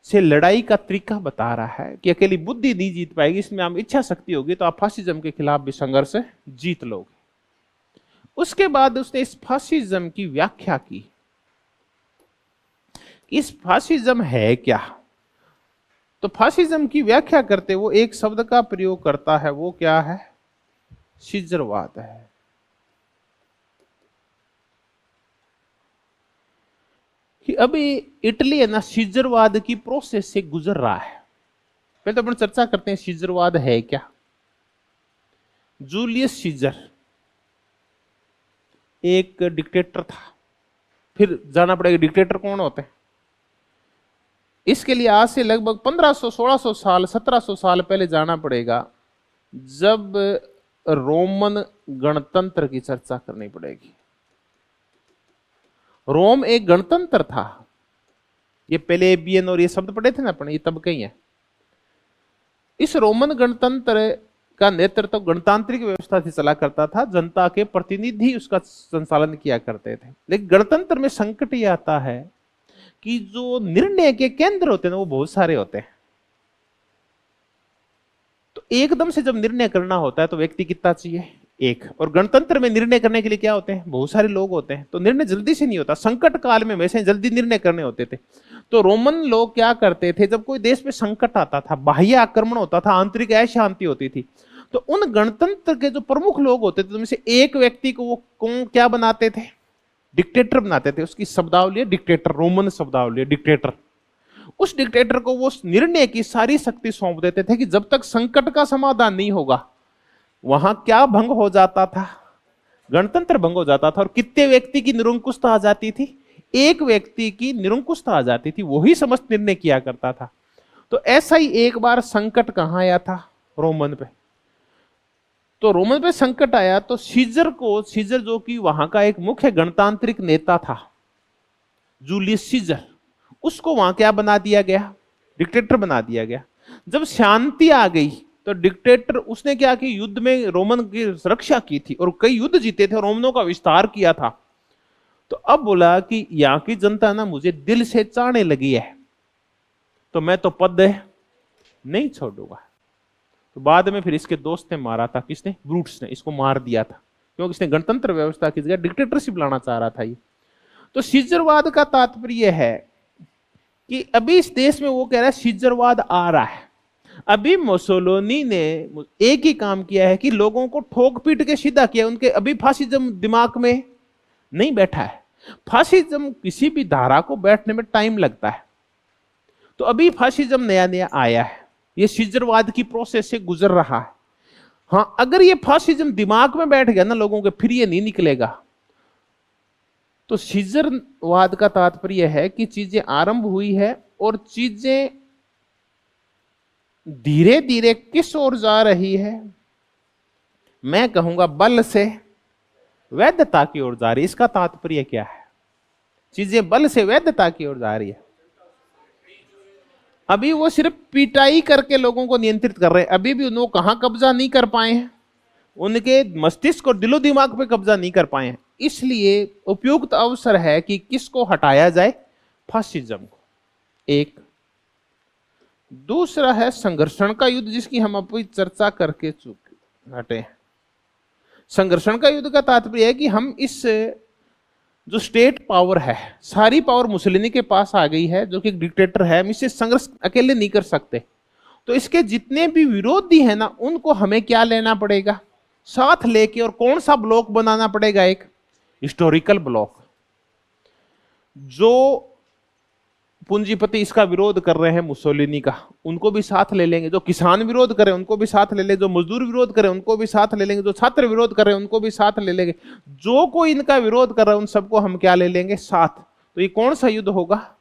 से लड़ाई का तरीका बता रहा है कि अकेली बुद्धि नहीं जीत पाएगी, इसमें आप इच्छा शक्ति होगी तो आप फासिज्म के खिलाफ भी संघर्ष जीत लोगे। उसके बाद उसने इस फासिज्म की व्याख्या की। इस फासिज्म है क्या? तो फासिज्म की व्याख्या करते वो एक शब्द का प्रयोग करता है, वो क्या है? शिजरवाद है। कि अभी इटली है ना, शिजरवाद की प्रोसेस से गुजर रहा है। पहले तो अपन चर्चा करते हैं शिजरवाद है क्या। जूलियस सीजर एक डिक्टेटर था। फिर जाना पड़ेगा डिक्टेटर कौन होते हैं। इसके लिए आज से लगभग 1500, 1600 साल, 1700 साल पहले जाना पड़ेगा, जब रोमन गणतंत्र की चर्चा करनी पड़ेगी। रोम एक गणतंत्र था। ये प्लेबियन और ये शब्द पढ़े थे ना अपने, ये तब कहीं है। इस रोमन गणतंत्र का नेतृत्व गणतांत्रिक व्यवस्था से चला करता था, जनता के प्रतिनिधि उसका संचालन किया करते थे। लेकिन गणतंत्र में संकट ये आता है कि जो निर्णय के केंद्र होते हैं ना वो बहुत सारे होते हैं। तो एकदम से जब निर्णय करना होता है तो व्यक्ति कितना चाहिए? एक। और गणतंत्र में निर्णय करने के लिए क्या होते हैं? बहुत सारे लोग होते हैं, तो निर्णय जल्दी से नहीं होता। संकट काल में वैसे जल्दी निर्णय करने होते थे। तो रोमन लोग क्या करते थे, जब कोई देश पे संकट आता था, बाह्य आक्रमण होता था, आंतरिक अशांति होती थी, तो उन गणतंत्र के जो प्रमुख लोग होते थे उनमें से एक व्यक्ति को वो कौन क्या बनाते थे? डिक्टेटर बनाते थे। उसकी शब्दावली डिक्टेटर, रोमन शब्दावली डिक्टेटर। उस डिक्टेटर को वो निर्णय की सारी शक्ति सौंप देते थे कि जब तक संकट का समाधान नहीं होगा, वहां क्या भंग हो जाता था? गणतंत्र भंग हो जाता था। और कितने व्यक्ति की निरंकुशता आ जाती थी? एक व्यक्ति की निरंकुशता आ जाती थी, वही समस्त निर्णय किया करता था। तो ऐसा ही एक बार संकट कहां आया था? रोमन पे। तो रोमन पे संकट आया तो सीजर जो कि वहां का एक मुख्य गणतांत्रिक नेता था, जूलियस सीजर, उसको वहां क्या बना दिया गया? डिक्टेटर बना दिया गया। जब शांति आ गई तो डिक्टेटर उसने क्या कि युद्ध में रोमन की रक्षा की थी और कई युद्ध जीते थे, रोमनों का विस्तार किया था। तो अब बोला कि यहां की जनता ना मुझे दिल से चाहने लगी है, तो मैं तो पद नहीं छोड़ूंगा। तो बाद में फिर इसके दोस्त ने मारा था। किसने? ब्रूट्स ने इसको मार दिया था, क्योंकि इसने गणतंत्र व्यवस्था की जगह डिक्टेटरशिप लाना चाह रहा था ये। तो सीजरवाद का तात्पर्य है कि अभी इस देश में वो कह रहा है सीजरवाद आ रहा है। अभी मुसोलिनी ने एक ही काम किया है कि लोगों को ठोक पीट के सीधा किया। उनके अभी फासिज्म दिमाग में नहीं बैठा है। फासिज्म किसी भी धारा को बैठने में टाइम लगता है। तो अभी फासिज्म नया नया आया है, ये सीजरवाद की प्रोसेस से गुजर रहा है। हाँ, अगर ये फासिज्म दिमाग में बैठ गया ना लोगों के, फिर ये नहीं निकलेगा। तो सीजरवाद का तात्पर्य है कि चीजें आरंभ हुई है और चीजें धीरे धीरे किस ओर जा रही है? मैं कहूंगा बल से वैधता की ओर जा रही है। इसका तात्पर्य क्या है? चीजें बल से वैधता की ओर जा रही है। अभी वो सिर्फ पिटाई करके लोगों को नियंत्रित कर रहे हैं। अभी भी उन्होंने कहां कब्जा नहीं कर पाए हैं, उनके मस्तिष्क और दिलो दिमाग पे कब्जा नहीं कर पाए हैं। इसलिए उपयुक्त अवसर है कि किसको हटाया जाए? फासिज्म को। एक। दूसरा है संघर्षण का युद्ध, जिसकी हम अभी चर्चा करके हटे हैं। संघर्षण का युद्ध का तात्पर्य है कि हम इस जो स्टेट पावर है, सारी पावर मुसोलिनी के पास आ गई है, जो कि एक डिक्टेटर है। हम इससे संघर्ष अकेले नहीं कर सकते। तो इसके जितने भी विरोधी हैं ना, उनको हमें क्या लेना पड़ेगा? साथ लेके। और कौन सा ब्लॉक बनाना पड़ेगा? एक हिस्टोरिकल ब्लॉक। जो पूंजीपति इसका विरोध कर रहे हैं मुसोलिनी का, उनको भी साथ ले लेंगे। जो किसान विरोध करें उनको भी साथ ले लेंगे। जो मजदूर विरोध करें उनको भी साथ ले लेंगे। जो छात्र विरोध कर रहे हैं उनको भी साथ ले लेंगे। जो कोई इनका विरोध कर रहा है उन सबको हम क्या ले लेंगे? साथ। तो ये कौन सा युद्ध होगा?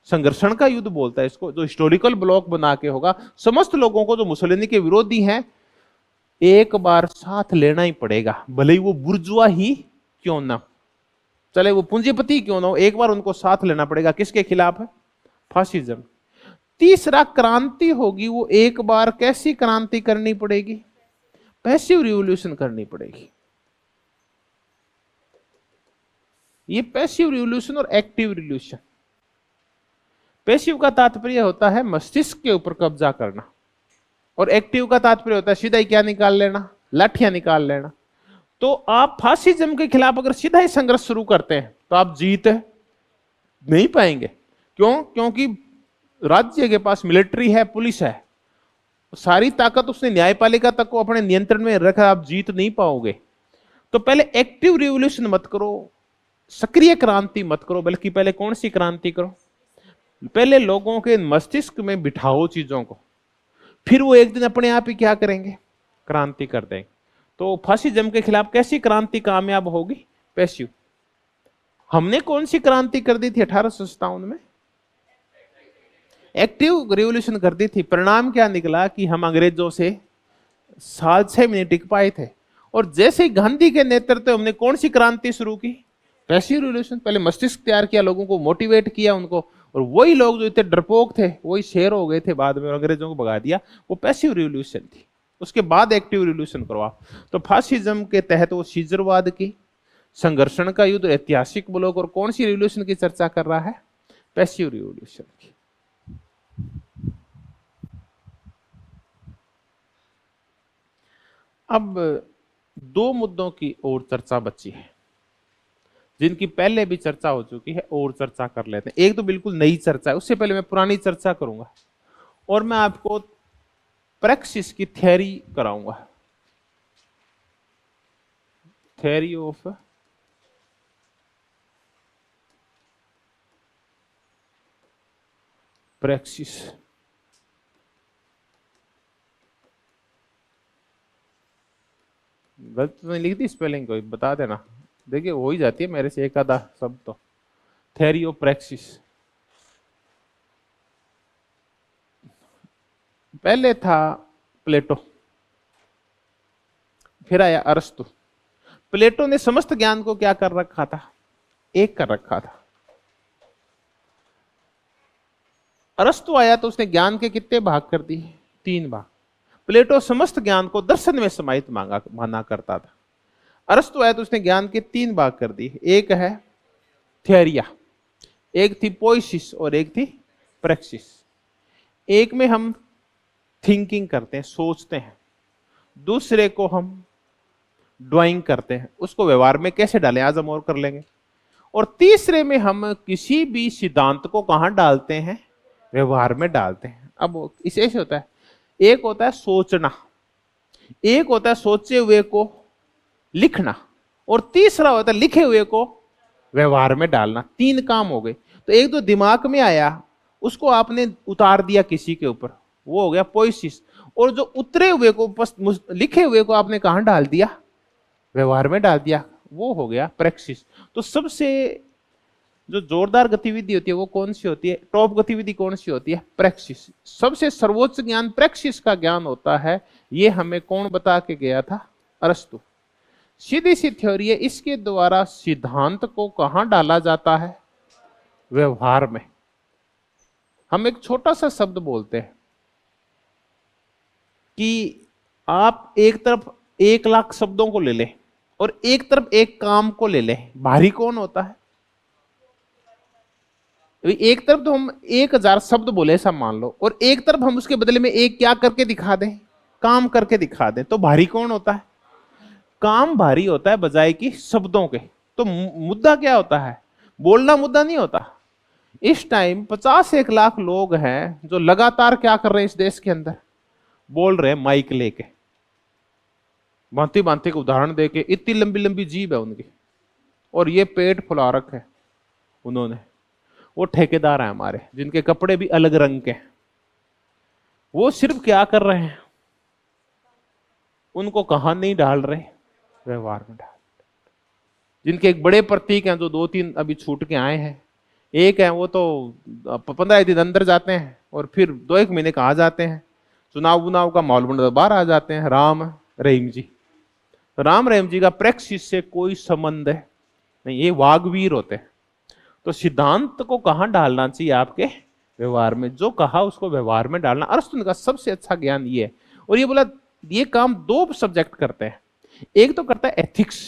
संघर्षण का युद्ध बोलता है इसको, जो हिस्टोरिकल ब्लॉक बना के होगा। समस्त लोगों को जो मुसोलिनी के विरोधी हैं एक बार साथ लेना ही पड़ेगा, भले ही वो बुर्जुआ ही क्यों ना, चले वो पूंजीपति क्यों ना हो, एक बार उनको साथ लेना पड़ेगा। किसके खिलाफ है? फासिज्म। तीसरा क्रांति होगी। वो एक बार कैसी क्रांति करनी पड़ेगी? पैसिव रिवॉल्यूशन करनी पड़ेगी। ये पैसिव रिवॉल्यूशन और एक्टिव रिवॉल्यूशन। पैसिव का तात्पर्य होता है मस्तिष्क के ऊपर कब्जा करना, और एक्टिव का तात्पर्य होता है सीधा ही क्या निकाल लेना? लाठियां निकाल लेना। तो आप फासिज्म के खिलाफ अगर सीधा ही संघर्ष शुरू करते हैं तो आप जीत नहीं पाएंगे। क्यों? क्योंकि राज्य के पास मिलिट्री है, पुलिस है, सारी ताकत उसने न्यायपालिका तक को अपने नियंत्रण में रखा, आप जीत नहीं पाओगे। तो पहले एक्टिव रिवॉल्यूशन मत करो, सक्रिय क्रांति मत करो, बल्कि पहले कौन सी क्रांति करो? पहले लोगों के मस्तिष्क में बिठाओ चीजों को, फिर वो एक दिन अपने आप ही क्या करेंगे? क्रांति कर देंगे। तो फासिज्म के खिलाफ कैसी क्रांति कामयाब होगी? पैसिव। हमने कौन सी क्रांति कर दी थी 1857 में? एक्टिव रिवॉल्यूशन कर दी थी। परिणाम क्या निकला कि हम अंग्रेजों से 6 महीने टिक पाए थे। और जैसे ही गांधी के नेतृत्व में हमने कौन सी क्रांति शुरू की? Passive revolution. पहले मस्तिष्क तैयार किया, लोगों को मोटिवेट किया उनको, और वही लोग जो इतने डरपोक थे वही शेर हो गए थे बाद में, अंग्रेजों को भगा दिया। वो पैसिव रिवॉल्यूशन थी। उसके बाद एक्टिव रिवॉल्यूशन करवा। तो फासिज्म के तहत वो सीजरवाद की, संघर्षण का युद्ध, ऐतिहासिक ब्लॉक, और कौन सी रिवॉल्यूशन की चर्चा कर रहा है? पैसिव रिवॉल्यूशन की। अब दो मुद्दों की और चर्चा बची है, जिनकी पहले भी चर्चा हो चुकी है, और चर्चा कर लेते हैं। एक तो बिल्कुल नई चर्चा है, उससे पहले मैं पुरानी चर्चा करूंगा, और मैं आपको प्रैक्सिस की थ्योरी कराऊंगा, थ्योरी ऑफ प्रैक्सिस। गलत तो नहीं लिख दी स्पेलिंग, कोई बता देना, देखिए हो ही जाती है मेरे से एक आधा शब्द तो। Theory of praxis. पहले था प्लेटो, फिर आया अरस्तु। प्लेटो ने समस्त ज्ञान को क्या कर रखा था? एक कर रखा था। अरस्तु आया तो उसने ज्ञान के कितने भाग कर दिए? 3 भाग। प्लेटो समस्त ज्ञान को दर्शन में समाहित माना करता था। अरस्तु आया तो उसने ज्ञान के 3 भाग कर दिए। एक है थ्योरिया, एक थी पोइसिस, और एक थी प्रैक्सिस। एक में हम थिंकिंग करते हैं, सोचते हैं। दूसरे को हम ड्राइंग करते हैं, उसको व्यवहार में कैसे डालें, आज हम और कर लेंगे। और तीसरे में हम किसी भी सिद्धांत को कहां डालते हैं? व्यवहार में डालते हैं। अब इसे ऐसे होता है, एक होता है सोचना, एक होता है सोचे हुए को लिखना, और तीसरा होता है लिखे हुए को व्यवहार में डालना। 3 काम हो गए। तो एक तो दिमाग में आया, उसको आपने उतार दिया किसी के ऊपर, वो हो गया पोइसिस। और जो उतरे हुए को, लिखे हुए को आपने कहां डाल दिया? व्यवहार में डाल दिया, वो हो गया प्रैक्सिस। तो सबसे जो जोरदार गतिविधि होती है वो कौन सी होती है? टॉप गतिविधि कौन सी होती है? प्रैक्सिस। सबसे सर्वोच्च ज्ञान प्रैक्सिस का ज्ञान होता है। ये हमें कौन बता के गया था? अरस्तु। सीधी सी थ्योरी है, इसके द्वारा सिद्धांत को कहां डाला जाता है? व्यवहार में। हम एक छोटा सा शब्द बोलते हैं कि आप एक तरफ 1,00,000 शब्दों को ले लें और एक तरफ एक काम को ले लें, भारी कौन होता है? एक तरफ तो हम 1,000 शब्द बोले ऐसा मान लो, और एक तरफ हम उसके बदले में एक क्या करके दिखा दें? काम करके दिखा दें, तो भारी कौन होता है? काम भारी होता है बजाय कि शब्दों के। तो मुद्दा क्या होता है? बोलना मुद्दा नहीं होता। इस टाइम 50-1 लाख लोग हैं जो लगातार क्या कर रहे हैं इस देश के अंदर? बोल रहे हैं माइक लेके, भांति भांति के उदाहरण देके। इतनी लंबी लंबी जीभ है उनकी, और ये पेट फुला रखा है उन्होंने। वो ठेकेदार है हमारे, जिनके कपड़े भी अलग रंग के हैं। वो सिर्फ क्या कर रहे हैं? उनको कहां नहीं डाल रहे? व्यवहार में डाल। जिनके एक बड़े प्रतीक हैं, जो 2-3 अभी छूट के आए हैं। एक है वो तो 15 दिन अंदर जाते हैं और फिर 2-1 महीने का आ जाते हैं। चुनाव का माहौल बन बाहर आ जाते हैं। राम रहीम जी, राम रहीम जी का प्रैक्सिस से कोई संबंध है नहीं, ये वागवीर होते हैं। तो सिद्धांत को कहां डालना चाहिए? आपके व्यवहार में। जो कहा उसको व्यवहार में डालना। अरस्तु का सबसे अच्छा ज्ञान ये है। और ये बोला ये काम 2 सब्जेक्ट करते हैं, एक तो करता है एथिक्स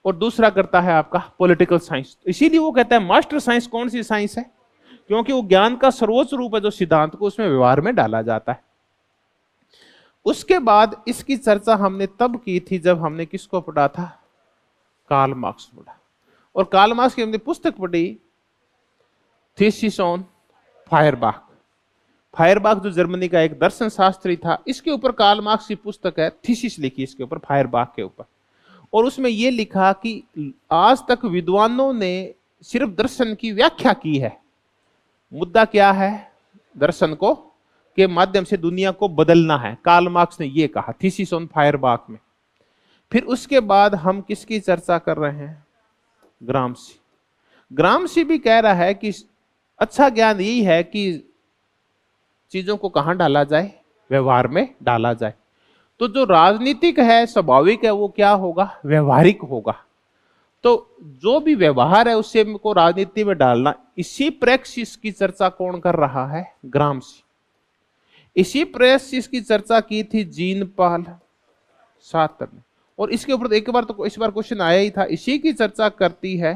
और दूसरा करता है आपका पॉलिटिकल साइंस। इसीलिए वो कहता है मास्टर साइंस कौन सी साइंस है? क्योंकि वो ज्ञान का सर्वोच्च रूप है जो सिद्धांत को उसमें व्यवहार में डाला जाता है। उसके बाद इसकी चर्चा हमने तब की थी जब हमने किसको पढ़ा था? कार्ल मार्क्स पढ़ा। और कार्ल मार्क्स की हमने पुस्तक पढ़ी थीसिस ऑन फायरबाख। फायरबाख जो जर्मनी का एक दर्शन शास्त्री था, इसके ऊपर कार्ल मार्क्स की पुस्तक है, थीसिस लिखी इसके ऊपर, फायरबाख के ऊपर। और उसमें यह लिखा कि आज तक विद्वानों ने सिर्फ दर्शन की व्याख्या की है। मुद्दा क्या है? दर्शन को के माध्यम से दुनिया को बदलना है। कार्ल मार्क्स ने यह कहा थीसिस ऑन फायरबाख में। फिर उसके बाद हम किसकी चर्चा कर रहे हैं? ग्रामसी। ग्रामसी भी कह रहा है कि अच्छा ज्ञान यही है कि चीजों को कहां डाला जाए? व्यवहार में डाला जाए। तो जो राजनीतिक है, स्वाभाविक है, वो क्या होगा? व्यवहारिक होगा। तो जो भी व्यवहार है उससे को राजनीति में डालना। इसी प्रैक्सिस की चर्चा कौन कर रहा है? ग्रामसी। इसी प्रेक्सिस की चर्चा की थी जीन पॉल सार्त्र ने, और इसके ऊपर एक बार तो इस बार क्वेश्चन आया ही था। इसी की चर्चा करती है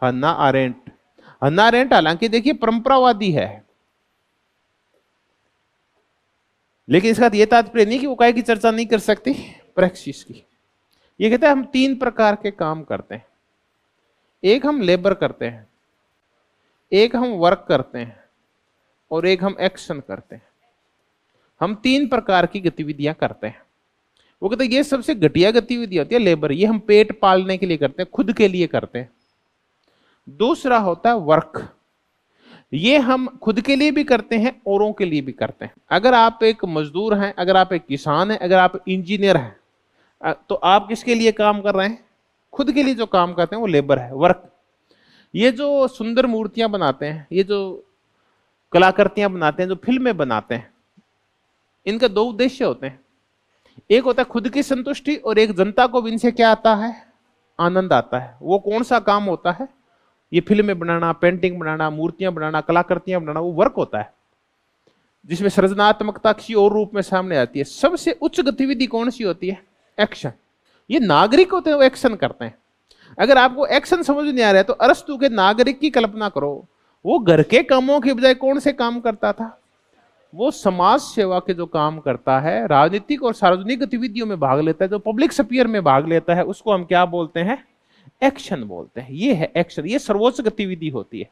हन्ना अरेंट। हन्ना अरेंट हालांकि देखिए परंपरावादी है, लेकिन इसका यह तात्पर्य नहीं कि वो काय की चर्चा नहीं कर सकती प्रेक्सिस की। ये कहते हैं हम तीन प्रकार के काम करते हैं, एक हम लेबर करते हैं, एक हम वर्क करते हैं, और एक हम एक्शन करते हैं। हम तीन प्रकार की गतिविधियां करते हैं। वो कहते हैं ये सबसे घटिया गतिविधि होती है लेबर, ये हम पेट पालने के लिए करते हैं, खुद के लिए करते हैं। दूसरा होता है वर्क, ये हम खुद के लिए भी करते हैं, औरों के लिए भी करते हैं। अगर आप एक मजदूर हैं, अगर आप एक किसान हैं, अगर आप इंजीनियर हैं, तो आप किसके लिए काम कर रहे हैं? खुद के लिए जो काम करते हैं वो लेबर है, वर्क। ये जो सुंदर मूर्तियां बनाते हैं, ये जो कलाकृतियां बनाते हैं, जो फिल्में बनाते हैं, इनका दो उद्देश्य होते हैं। एक होता है खुद की संतुष्टि, और एक जनता को भी इनसे क्या आता है? आनंद आता है। वो कौन सा काम होता है? ये फिल्में बनाना, पेंटिंग बनाना, मूर्तियां बनाना, कलाकृतियां बनाना, वो वर्क होता है जिसमें सृजनात्मकता किसी और रूप में सामने आती है। सबसे उच्च गतिविधि कौन सी होती है? एक्शन। ये नागरिक होते हैं, वो एक्शन करते हैं। अगर आपको एक्शन समझ नहीं आ रहा है तो अरस्तु के नागरिक की कल्पना करो। वो घर के कामों के बजाय कौन से काम करता था? वो समाज सेवा के जो काम करता है, राजनीतिक और सार्वजनिक गतिविधियों में भाग लेता है, जो पब्लिक स्फीयर में भाग लेता है, उसको हम क्या बोलते हैं? एक्शन बोलते हैं। ये है एक्शन, ये सर्वोच्च गतिविधि होती है।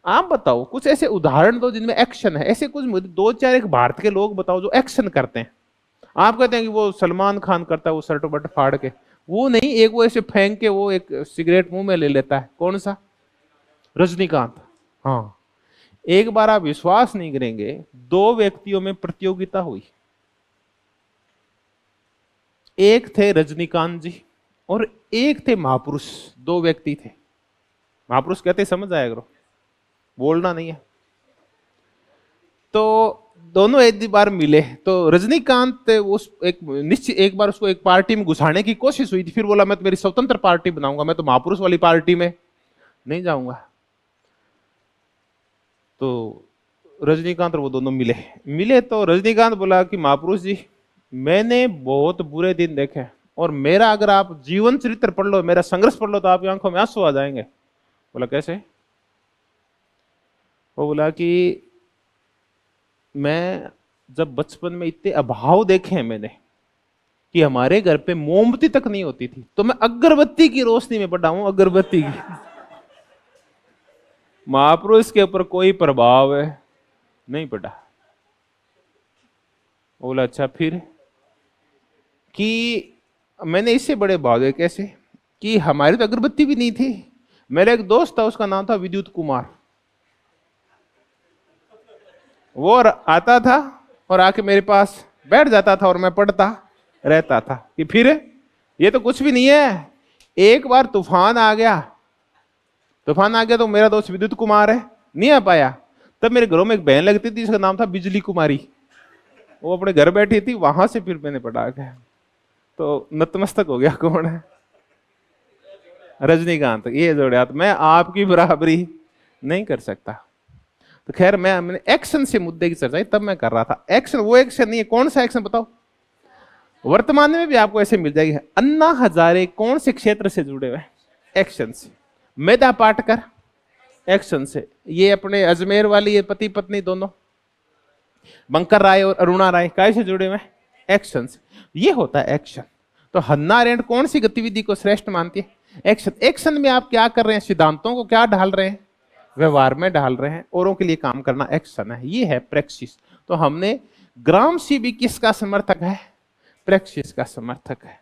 आप बताओ कुछ ऐसे उदाहरण दो जिनमें एक्शन है, ऐसे कुछ दो चार एक भारत के लोग बताओ जो एक्शन करते हैं। आप कहते हैं कि वो सलमान खान करता है, वो शर्ट बट फाड़ के, वो नहीं, एक वो ऐसे फेंक के वो एक सिगरेट मुंह में ले लेता है, कौन सा? रजनीकांत। हाँ, एक बार आप विश्वास नहीं करेंगे, दो व्यक्तियों में प्रतियोगिता हुई। एक थे रजनीकांत जी और एक थे महापुरुष। दो व्यक्ति थे। महापुरुष कहते समझ आया करो, बोलना नहीं है। तो दोनों एक बार मिले तो रजनीकांत उस एक निश्चित एक बार उसको एक पार्टी में घुसाने की कोशिश हुई थी, फिर बोला मैं तो मेरी स्वतंत्र पार्टी बनाऊंगा, मैं तो महापुरुष वाली पार्टी में नहीं जाऊंगा। तो रजनीकांत और वो दोनों मिले। मिले तो रजनीकांत बोला कि महापुरुष जी, मैंने बहुत बुरे दिन देखे, और मेरा अगर आप जीवन चरित्र पढ़ लो, मेरा संघर्ष पढ़ लो, तो आपकी आंखों में आंसू आ जाएंगे। बोला कैसे? वो बोला कि मैं जब बचपन में इतने अभाव देखे हैं मैंने कि हमारे घर पे मोमबत्ती तक नहीं होती थी, तो मैं अगरबत्ती की रोशनी में पढ़ा हूं, अगरबत्ती की। महापुरुष के ऊपर कोई प्रभाव है नहीं पड़ा। बोला अच्छा फिर? कि मैंने इससे बड़े भाव देखे। कैसे? कि हमारी तो अगरबत्ती भी नहीं थी। मेरा एक दोस्त था, उसका नाम था विद्युत कुमार। वो आता था और आके मेरे पास बैठ जाता था और मैं पढ़ता रहता था कि फिर ये तो कुछ भी नहीं है। एक बार तूफान आ गया, तो मेरा दोस्त विद्युत कुमार है, नहीं आ पाया। तब मेरे घरों में एक बहन लगती थी, इसका नाम था बिजली कुमारी। वो अपने घर बैठी थी, वहां से फिर मैंने पढ़ा के तो नतमस्तक हो गया। कौन है? रजनीकांत। ये जोड़े हाथ, मैं आपकी बराबरी नहीं कर सकता। तो खैर मैंने एक्शन से मुद्दे की चर्चा तब मैं कर रहा था। एक्शन वो एक्शन नहीं है। कौन सा एक्शन बताओ? वर्तमान में भी आपको ऐसे मिल जाएगी। अन्ना हजारे कौन से क्षेत्र से जुड़े हुए? एक्शन से। मेधा पाटकर एक्शन से। ये अपने अजमेर वाली ये पति पत्नी दोनों, बंकर राय और अरुणा राय, कैसे जुड़े हुए? एक्शन से। ये होता है एक्शन। तो हन्ना अरेंट कौन सी गतिविधि को श्रेष्ठ मानती है? एक्शन। एक्शन में आप क्या कर रहे हैं? सिद्धांतों को क्या ढाल रहे हैं? व्यवहार में ढाल रहे हैं। औरों के लिए काम करना एक्शन है। ये है प्रेक्सिस। तो हमने ग्रामसी भी किसका समर्थक है? प्रेक्सिस का समर्थक है।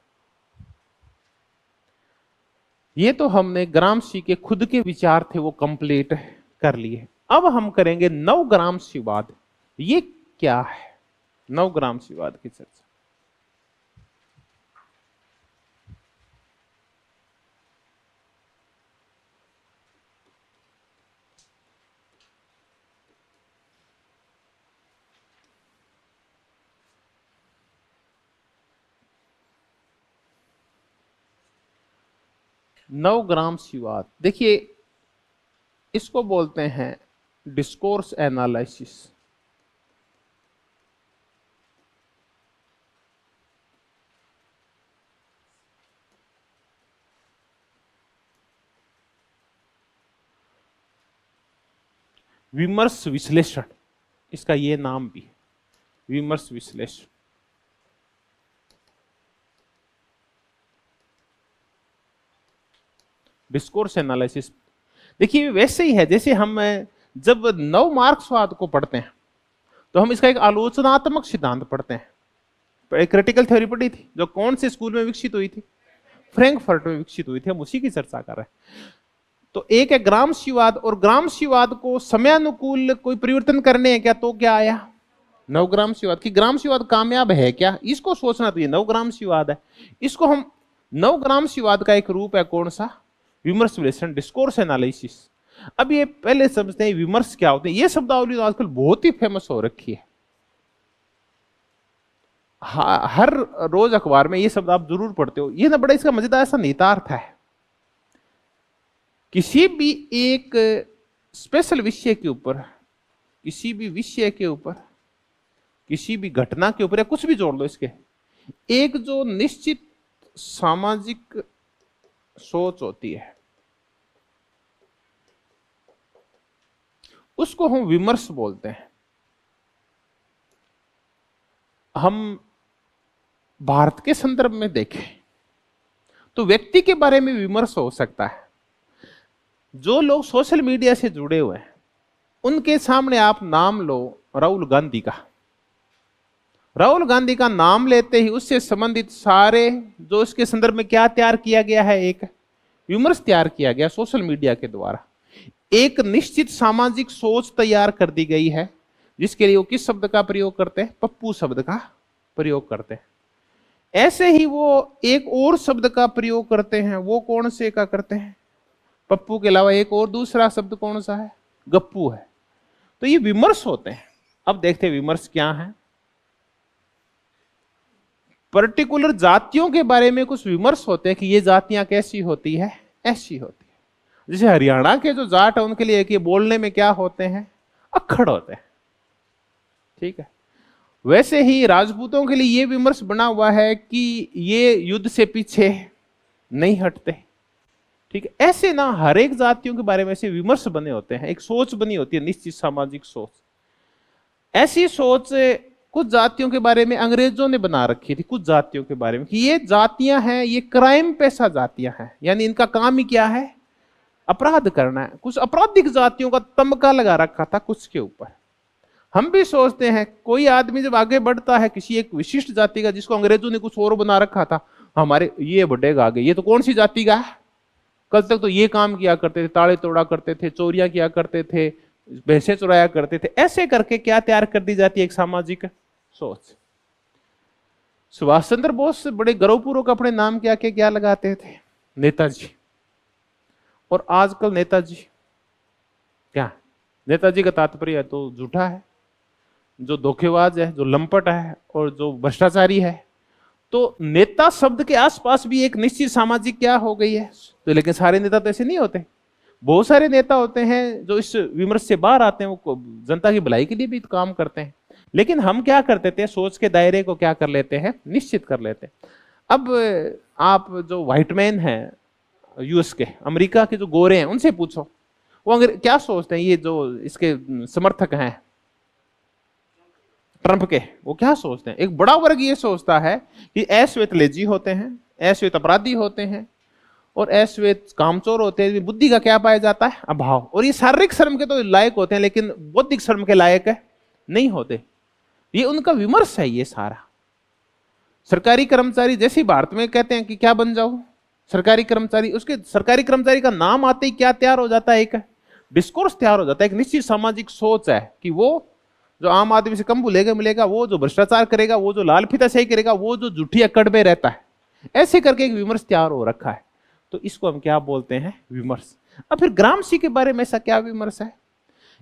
ये तो हमने ग्रामसी के खुद के विचार थे वो कंप्लीट कर लिए। अब हम करेंगे नवग्रामसीवाद। ये क्या है? नवग्रामसीवाद की चर्चा। नवग्रामसीवाद देखिए, इसको बोलते हैं डिस्कोर्स एनालिसिस। विमर्श विश्लेषण, इसका ये नाम भी है, विमर्श विश्लेषण। Discourse analysis. देखिए वैसे ही है जैसे हम जब नव मार्क्सवाद को पढ़ते हैं तो हम इसका एक आलोचनात्मक सिद्धांत पढ़ते हैं। एक क्रिटिकल थ्योरी पढ़ी थी जो कौन से स्कूल में विकसित हुई थी? फ्रैंकफर्ट में विकसित हुई थी, हम उसी की चर्चा कर रहे हैं। तो एक है ग्रामसीवाद, और ग्रामसीवाद को समयानुकूल कोई परिवर्तन करने हैं क्या, तो क्या आया नवग्रामसीवाद। कि ग्रामसीवाद कामयाब है क्या, इसको सोचना तो ये नवग्रामसीवाद है। इसको हम नवग्रामसीवाद का एक रूप है कौन सा? विमर्श विश्लेषण, डिस्कोर्स एनालिसिस। अब ये पहले समझते हैं विमर्श क्या होते हैं। ये शब्दावली तो आजकल बहुत ही फेमस हो रखी है, हर रोज अखबार में ये शब्द आप जरूर पढ़ते हो। ये ना बड़ा इसका मजेदार ऐसा निहितार्थ है, किसी भी एक स्पेशल विषय के ऊपर, किसी भी विषय के ऊपर, किसी भी घटना के ऊपर, या कुछ भी जोड़ लो इसके, एक जो निश्चित सामाजिक सोच होती है उसको हम विमर्श बोलते हैं। हम भारत के संदर्भ में देखें तो व्यक्ति के बारे में विमर्श हो सकता है। जो लोग सोशल मीडिया से जुड़े हुए हैं उनके सामने आप नाम लो राहुल गांधी का, राहुल गांधी का नाम लेते ही उससे संबंधित सारे जो इसके संदर्भ में क्या तैयार किया गया है, एक विमर्श तैयार किया गया सोशल मीडिया के द्वारा। एक निश्चित सामाजिक सोच तैयार कर दी गई है जिसके लिए वो किस शब्द का प्रयोग करते हैं? पप्पू शब्द का प्रयोग करते हैं। ऐसे ही वो एक और शब्द का प्रयोग करते हैं, वो कौन से का करते हैं? पप्पू के अलावा एक और दूसरा शब्द कौन सा है? गप्पू है। तो ये विमर्श होते हैं। अब देखते हैं विमर्श क्या है। पर्टिकुलर जातियों के बारे में कुछ विमर्श होते हैं कि ये जातियां कैसी होती है, ऐसी होती है। जैसे हरियाणा के जो जाट है उनके लिए कि बोलने में क्या होते हैं? अक्खड़ होते हैं, ठीक है। वैसे ही राजपूतों के लिए ये विमर्श बना हुआ है कि ये युद्ध से पीछे नहीं हटते, ठीक है। ऐसे ना हर एक जातियों के बारे में ऐसे विमर्श बने होते हैं, एक सोच बनी होती है, निश्चित सामाजिक सोच। ऐसी सोच कुछ जातियों के बारे में अंग्रेजों ने बना रखी थी, कुछ जातियों के बारे में कि ये जातियां हैं, ये क्राइम पेशा जातियां हैं, यानी इनका काम ही क्या है? अपराध करना है। कुछ आपराधिक जातियों का तमगा लगा रखा था कुछ के ऊपर। हम भी सोचते हैं कोई आदमी जब आगे बढ़ता है किसी एक विशिष्ट जाति का जिसको अंग्रेजों ने कुछ और बना रखा था, हमारे ये बढ़ेगा आगे, ये तो कौन सी जाति का है? कल तक तो ये काम किया करते थे, ताले तोड़ा करते थे, चोरियां किया करते थे, भैंसे चुराया करते थे। ऐसे करके क्या तैयार कर दी जाती है? एक सामाजिक सोच। सुभाष चंद्र बोस बड़े गर्वपूर्वक अपने नाम के आके क्या लगाते थे? नेताजी। और आजकल नेताजी क्या? नेताजी का तात्पर्य तो झूठा है, जो धोखेबाज है, जो लंपट है और जो भ्रष्टाचारी है। तो नेता शब्द के आसपास भी एक निश्चित सामाजिक क्या हो गई है। तो लेकिन सारे नेता तो ऐसे नहीं होते। बहुत सारे नेता होते हैं जो इस विमर्श से बाहर आते हैं, वो जनता की भलाई के लिए भी काम करते हैं। लेकिन हम क्या करते थे? सोच के दायरे को क्या कर लेते हैं? निश्चित कर लेते हैं। अब आप जो व्हाइट मैन हैं यूएस के, अमेरिका के जो गोरे हैं, उनसे पूछो वो क्या सोचते हैं। ये जो इसके समर्थक हैं ट्रंप के, वो क्या सोचते हैं? एक बड़ा वर्ग ये सोचता है कि अश्वेत लेजी होते हैं, अश्वेत अपराधी होते हैं और अश्वेत कामचोर होते हैं। बुद्धि का क्या पाया जाता है? अभाव। और ये शारीरिक श्रम के तो लायक होते हैं लेकिन बौद्धिक श्रम के लायक नहीं होते। ये उनका विमर्श है। ये सारा सरकारी कर्मचारी जैसे भारत में कहते हैं कि क्या बन जाओ सरकारी कर्मचारी, उसके सरकारी कर्मचारी का नाम आते ही क्या तैयार हो जाता है? एक डिस्कोर्स तैयार हो जाता है, एक निश्चित सामाजिक सोच है कि वो जो आम आदमी से कम मिलेगा मिलेगा, वो जो भ्रष्टाचार करेगा, वो जो लाल फीता सही करेगा, वो जो झूठी अकड़ में रहता है। ऐसे करके एक विमर्श तैयार हो रखा है। तो इसको हम क्या बोलते हैं? विमर्श। अब फिर ग्रामसी के बारे में ऐसा क्या विमर्श है?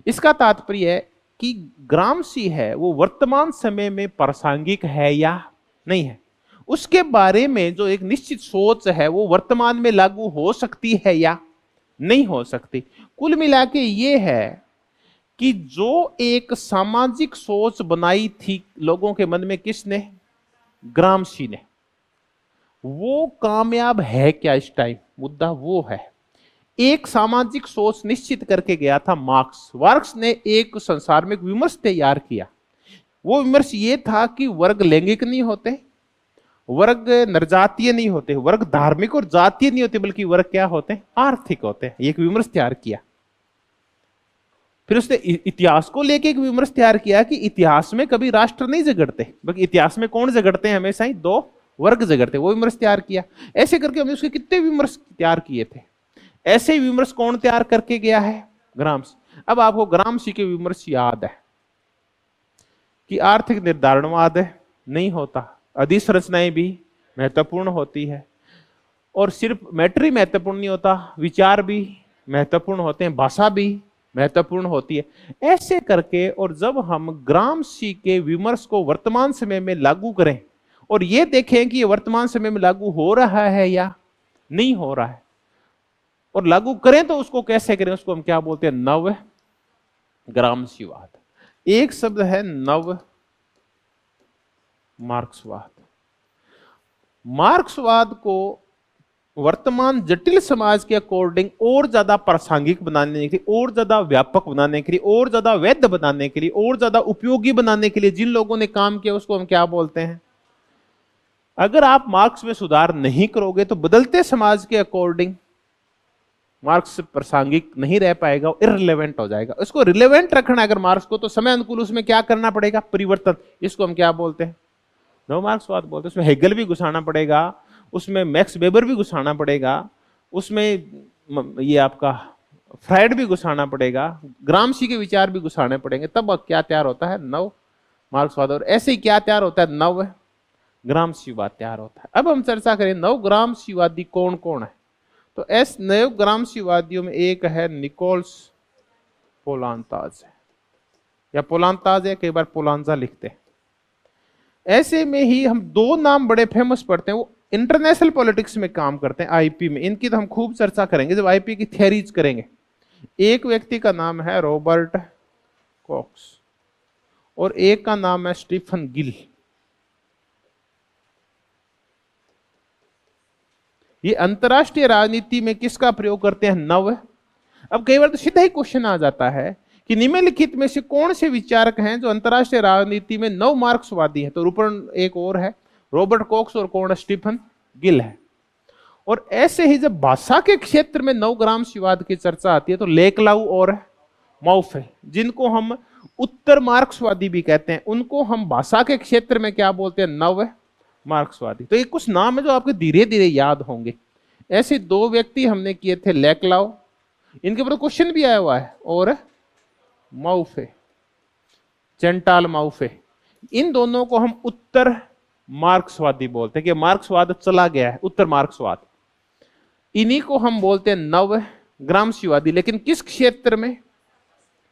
इसका तात्पर्य है कि ग्रामसी है वो वर्तमान समय में प्रासंगिक है या नहीं है, उसके बारे में जो एक निश्चित सोच है वो वर्तमान में लागू हो सकती है या नहीं हो सकती। कुल मिला के ये है कि जो एक सामाजिक सोच बनाई थी लोगों के मन में, किसने? ग्रामसी ने। वो कामयाब है क्या इस टाइम? मुद्दा वो है। एक सामाजिक सोच निश्चित करके गया था मार्क्स। मार्क्स ने एक संसार में एक विमर्श तैयार किया। वो विमर्श ये था कि वर्ग लैंगिक नहीं होते, वर्ग नरजातीय नहीं होते, वर्ग धार्मिक और जातीय नहीं होते, बल्कि वर्ग क्या होते हैं, आर्थिक होते हैं। एक विमर्श तैयार किया। फिर उसने इतिहास को लेके एक विमर्श तैयार किया कि इतिहास में कभी राष्ट्र नहीं झगड़ते, बल्कि इतिहास में कौन झगड़ते हैं, हमेशा ही दो वर्ग झगड़ते। वो विमर्श तैयार किया। ऐसे करके हमने उसके कितने विमर्श तैयार किए थे। ऐसे विमर्श कौन तैयार करके गया है, ग्राम्सी। अब आपको ग्राम्सी के विमर्श याद है कि आर्थिक निर्धारणवाद नहीं होता, अधिसंरचनाएं भी महत्वपूर्ण होती है, और सिर्फ मैटर ही महत्वपूर्ण नहीं होता, विचार भी महत्वपूर्ण होते हैं, भाषा भी महत्वपूर्ण होती है। ऐसे करके, और जब हम ग्राम्सी के विमर्श को वर्तमान समय में लागू करें और ये देखें कि ये वर्तमान समय में लागू हो रहा है या नहीं हो रहा है, और लागू करें तो उसको कैसे करें, उसको हम क्या बोलते हैं, नव ग्राम्सीवाद। एक शब्द है नव मार्क्सवाद। मार्क्सवाद को वर्तमान जटिल समाज के अकॉर्डिंग और ज्यादा प्रासंगिक बनाने के लिए, और ज्यादा व्यापक बनाने के लिए, और ज्यादा वैध बनाने के लिए, और ज्यादा उपयोगी बनाने के लिए जिन लोगों ने काम किया उसको हम क्या बोलते हैं। अगर आप मार्क्स में सुधार नहीं करोगे तो बदलते समाज के अकॉर्डिंग मार्क्स प्रासंगिक नहीं रह पाएगा, इररिलेवेंट हो जाएगा। इसको रिलेवेंट रखना है अगर मार्क्स को, तो समय अनुकूल उसमें क्या करना पड़ेगा, परिवर्तन। इसको हम क्या बोलते हैं, नव मार्क्सवाद बोलते हैं। उसमें हेगल भी घुसाना पड़ेगा, उसमें मैक्स वेबर भी घुसाना पड़ेगा, उसमें ये आपका फ्राइड भी घुसाना पड़ेगा, ग्राम्सी के विचार भी घुसाने पड़ेंगे, तब क्या तैयार होता है, नव मार्क्सवाद। और ऐसे ही क्या तैयार होता है, नव ग्राम्सीवाद तैयार होता है। अब हम चर्चा करें नव ग्राम्सीवादी कौन कौन है। तो ऐसे नव ग्राम्सीवादियों में एक है निकोल्स पोलांताज, या पोलांताज है, कई बार पोलांजा लिखते हैं। ऐसे में ही हम दो नाम बड़े फेमस पढ़ते हैं, वो इंटरनेशनल पॉलिटिक्स में काम करते हैं, आईपी में। इनकी तो हम खूब चर्चा करेंगे जब आईपी की थ्योरीज करेंगे। एक व्यक्ति का नाम है रॉबर्ट कॉक्स और एक का नाम है स्टीफन गिल। ये अंतरराष्ट्रीय राजनीति में किसका प्रयोग करते हैं, नव। अब कई बार तो सीधा ही क्वेश्चन आ जाता है कि निम्नलिखित में से कौन से विचारक हैं जो अंतरराष्ट्रीय राजनीति में नव मार्क्सवादी है। तो रूपण एक और है, रॉबर्ट कॉक्स, और कौन है, स्टीफन गिल है। और ऐसे ही जब भाषा के क्षेत्र में नव ग्राम्सीवाद की चर्चा आती है तो लेकलाउ और मौफे, जिनको हम उत्तर मार्क्सवादी भी कहते हैं, उनको हम भाषा के क्षेत्र में क्या बोलते हैं, नव मार्क्सवादी। तो ये कुछ नाम है जो आपको धीरे धीरे याद होंगे। ऐसे दो व्यक्ति हमने किए थे, लेकलाउ, इनके ऊपर क्वेश्चन भी आया हुआ है, और माउफे, चेंटाल माउफे। इन दोनों को हम उत्तर मार्क्सवादी बोलते हैं कि मार्क्सवाद चला गया है, उत्तर मार्क्सवाद। इन्हीं को हम बोलते हैं नव ग्राम्सीवादी। लेकिन किस क्षेत्र में,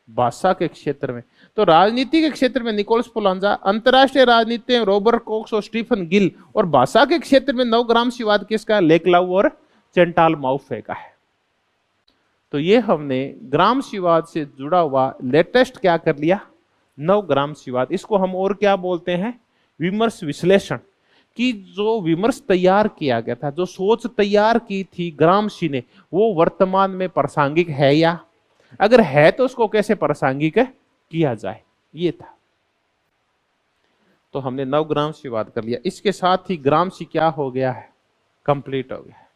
भाषा के क्षेत्र में। तो राजनीति के क्षेत्र में निकोलस पोलांजा, अंतरराष्ट्रीय राजनीति में रॉबर्ट कॉक्स और स्टीफन गिल, और भाषा के क्षेत्र में नव ग्राम्सीवाद किसका, लेकलाउ और चेंटाल माउफे का है। तो ये हमने ग्राम्सीवाद से जुड़ा हुआ लेटेस्ट क्या कर लिया, नव ग्राम्सीवाद। इसको हम और क्या बोलते हैं, विमर्श विश्लेषण। कि जो विमर्श तैयार किया गया था, जो सोच तैयार की थी ग्राम्सी ने, वो वर्तमान में प्रासंगिक है, या अगर है तो उसको कैसे प्रासंगिक किया जाए, ये था। तो हमने नव ग्राम्सीवाद कर लिया। इसके साथ ही ग्राम्सी क्या हो गया है, कंप्लीट हो गया है।